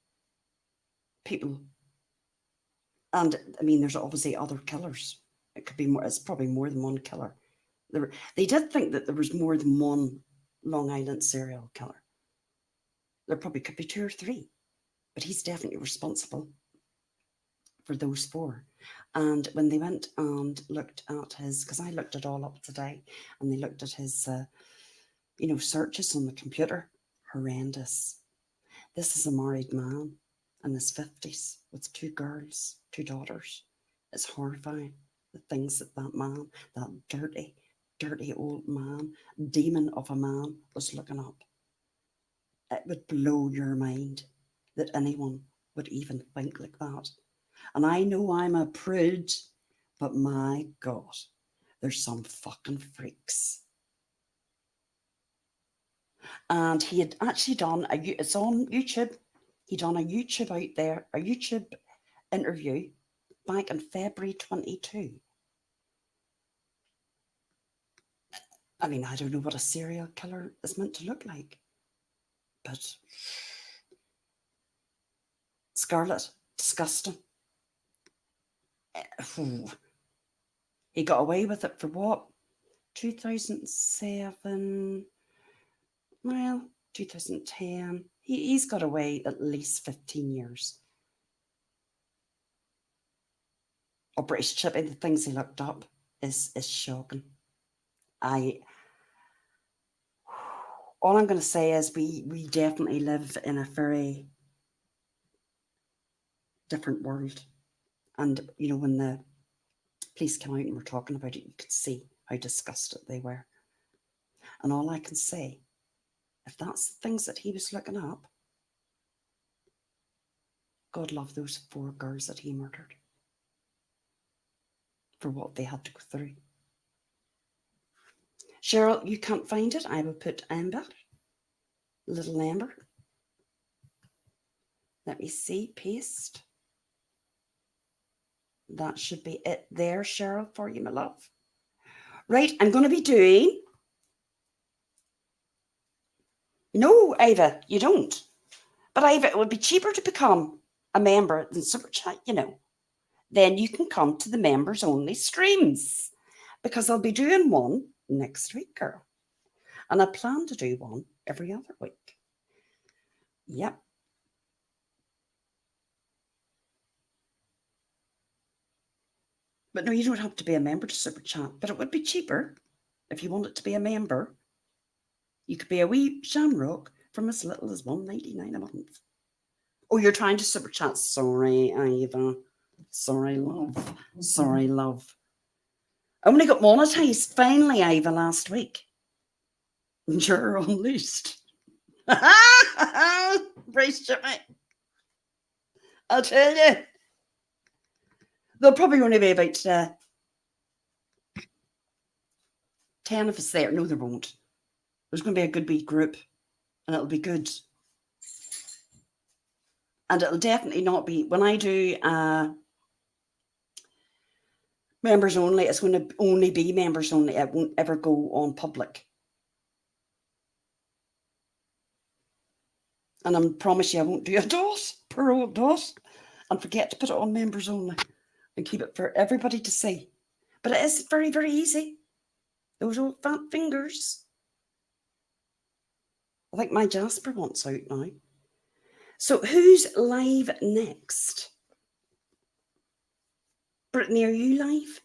people. And I mean, there's obviously other killers. It could be more, it's probably more than one killer. They did think that there was more than one Long Island serial killer. There probably could be 2 or 3, but he's definitely responsible for those 4. And when they went and looked at his, because I looked it all up today, and they looked at his, searches on the computer, horrendous. This is a married man in his 50s with 2 girls, 2 daughters. It's horrifying, the things that man, that dirty, dirty old man, demon of a man, was looking up. It would blow your mind that anyone would even think like that. And I know I'm a prude, but my God, there's some fucking freaks. And he had actually done it's on YouTube. He done a YouTube out there, a YouTube interview back in February 22. I mean, I don't know what a serial killer is meant to look like, but Scarlet, disgusting. He got away with it for what? 2007, well, 2010. He's got away at least 15 years. Oh, British Chippy, the things he looked up is shocking. All I'm going to say is we definitely live in a very different world. And, you know, when the police came out and were talking about it, you could see how disgusted they were. And all I can say, if that's the things that he was looking up, God love those 4 girls that he murdered for what they had to go through. Cheryl, you can't find it. I will put Amber, little Amber. Let me see, paste. That should be it there, Cheryl, for you, my love. Right, I'm going to be doing... No, Ava, you don't. But Ava, it would be cheaper to become a member than Super Chat, you know. Then you can come to the members only streams, because I'll be doing one next week, girl. And I plan to do one every other week. Yep. But no, you don't have to be a member to Super Chat, but it would be cheaper if you wanted to be a member. You could be a wee shamrock from as little as $1.99 a month. Oh, you're trying to Super Chat. Sorry, Ava. Sorry, love. Sorry, love. I only got monetized finally, Ava, last week. Juror unleashed. Brace Jimmy. I'll tell you. There'll probably only be about 10 of us there. No, there won't. There's going to be a good wee group, and it'll be good. And it'll definitely not be, when I do members only, it's going to only be members only. It won't ever go on public. And I promise you I won't do a dot, poor old dot, and forget to put it on members only and keep it for everybody to see. But it is very, very easy. Those old fat fingers. I think my Jasper wants out now. So who's live next? Brittany, are you live?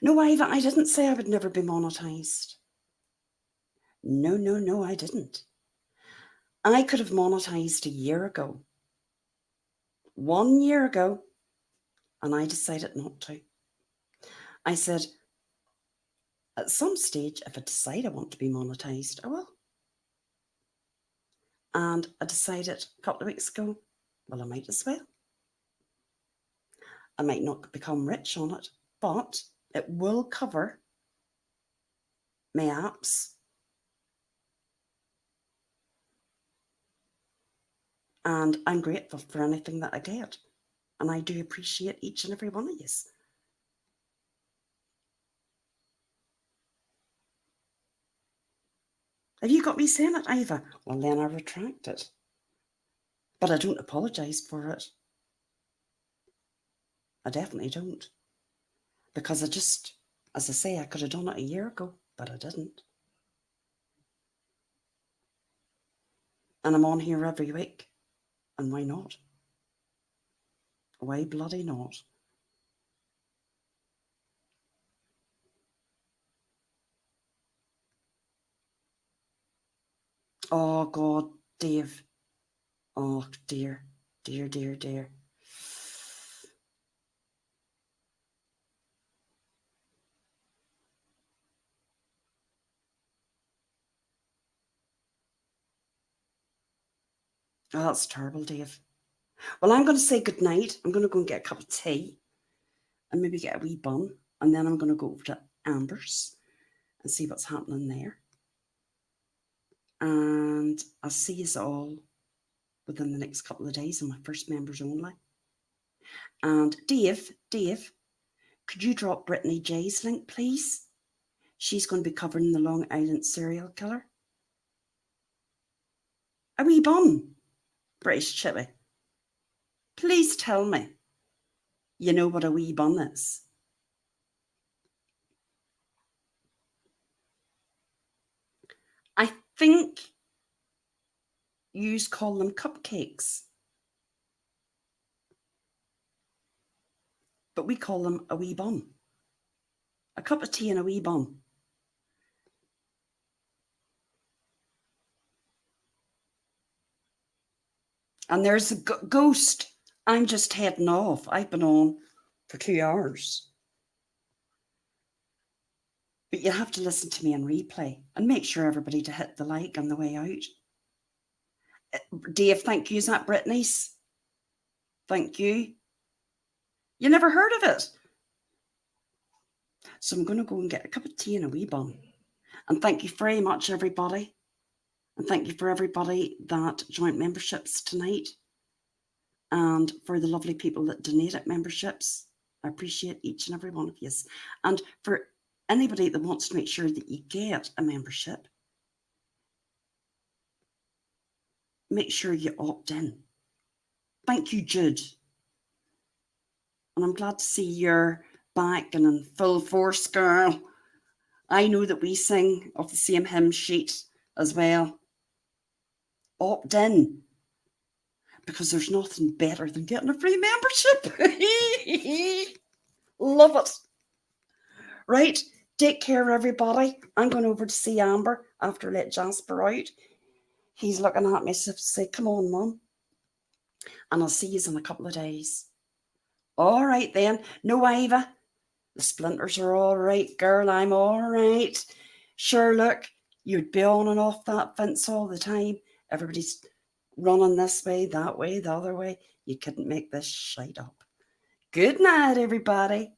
No, Ava, I didn't say I would never be monetized. No, no, no, I didn't. I could have monetized a year ago. 1 year ago. And I decided not to. I said, at some stage, if I decide I want to be monetized, I will. And I decided a couple of weeks ago, well, I might as well. I might not become rich on it, but it will cover my apps and I'm grateful for anything that I get. And I do appreciate each and every one of you. Have you got me saying it, Ava? Well, then I retract it. But I don't apologise for it. I definitely don't. Because I just, as I say, I could have done it a year ago, but I didn't. And I'm on here every week. And why not? Why bloody not? Oh, God, Dave. Oh, dear. Dear, dear, dear. Oh, that's terrible, Dave. Well, I'm going to say good night. I'm going to go and get a cup of tea and maybe get a wee bun. And then I'm going to go over to Amber's and see what's happening there. And I'll see you all within the next couple of days on my first members only. And Dave, could you drop Brittany J's link, please? She's going to be covering the Long Island serial killer. A wee bun, British chippy. Please tell me you know what a wee bun is. I think you call them cupcakes, but we call them a wee bun. A cup of tea and a wee bun. And there's a ghost. I'm just heading off. I've been on for 2 hours. But you have to listen to me in replay and make sure everybody to hit the like on the way out. Dave, thank you. Is that Brittany's? Thank you. You never heard of it. So I'm going to go and get a cup of tea and a wee bun. And thank you very much, everybody. And thank you for everybody that joined memberships tonight. And for the lovely people that donated memberships. I appreciate each and every one of you. And for anybody that wants to make sure that you get a membership, make sure you opt in. Thank you, Jude. And I'm glad to see you're back and in full force, girl. I know that we sing off the same hymn sheet as well. Opt in. Because there's nothing better than getting a free membership. Love it. Right. Take care, everybody. I'm going over to see Amber after I let Jasper out. He's looking at me as if to say, come on, Mum. And I'll see you in a couple of days. All right, then. No, Ava. The splinters are all right, girl. I'm all right. Sure, look, you'd be on and off that fence all the time. Everybody's running this way, that way, the other way. You couldn't make this shite up. Good night, everybody.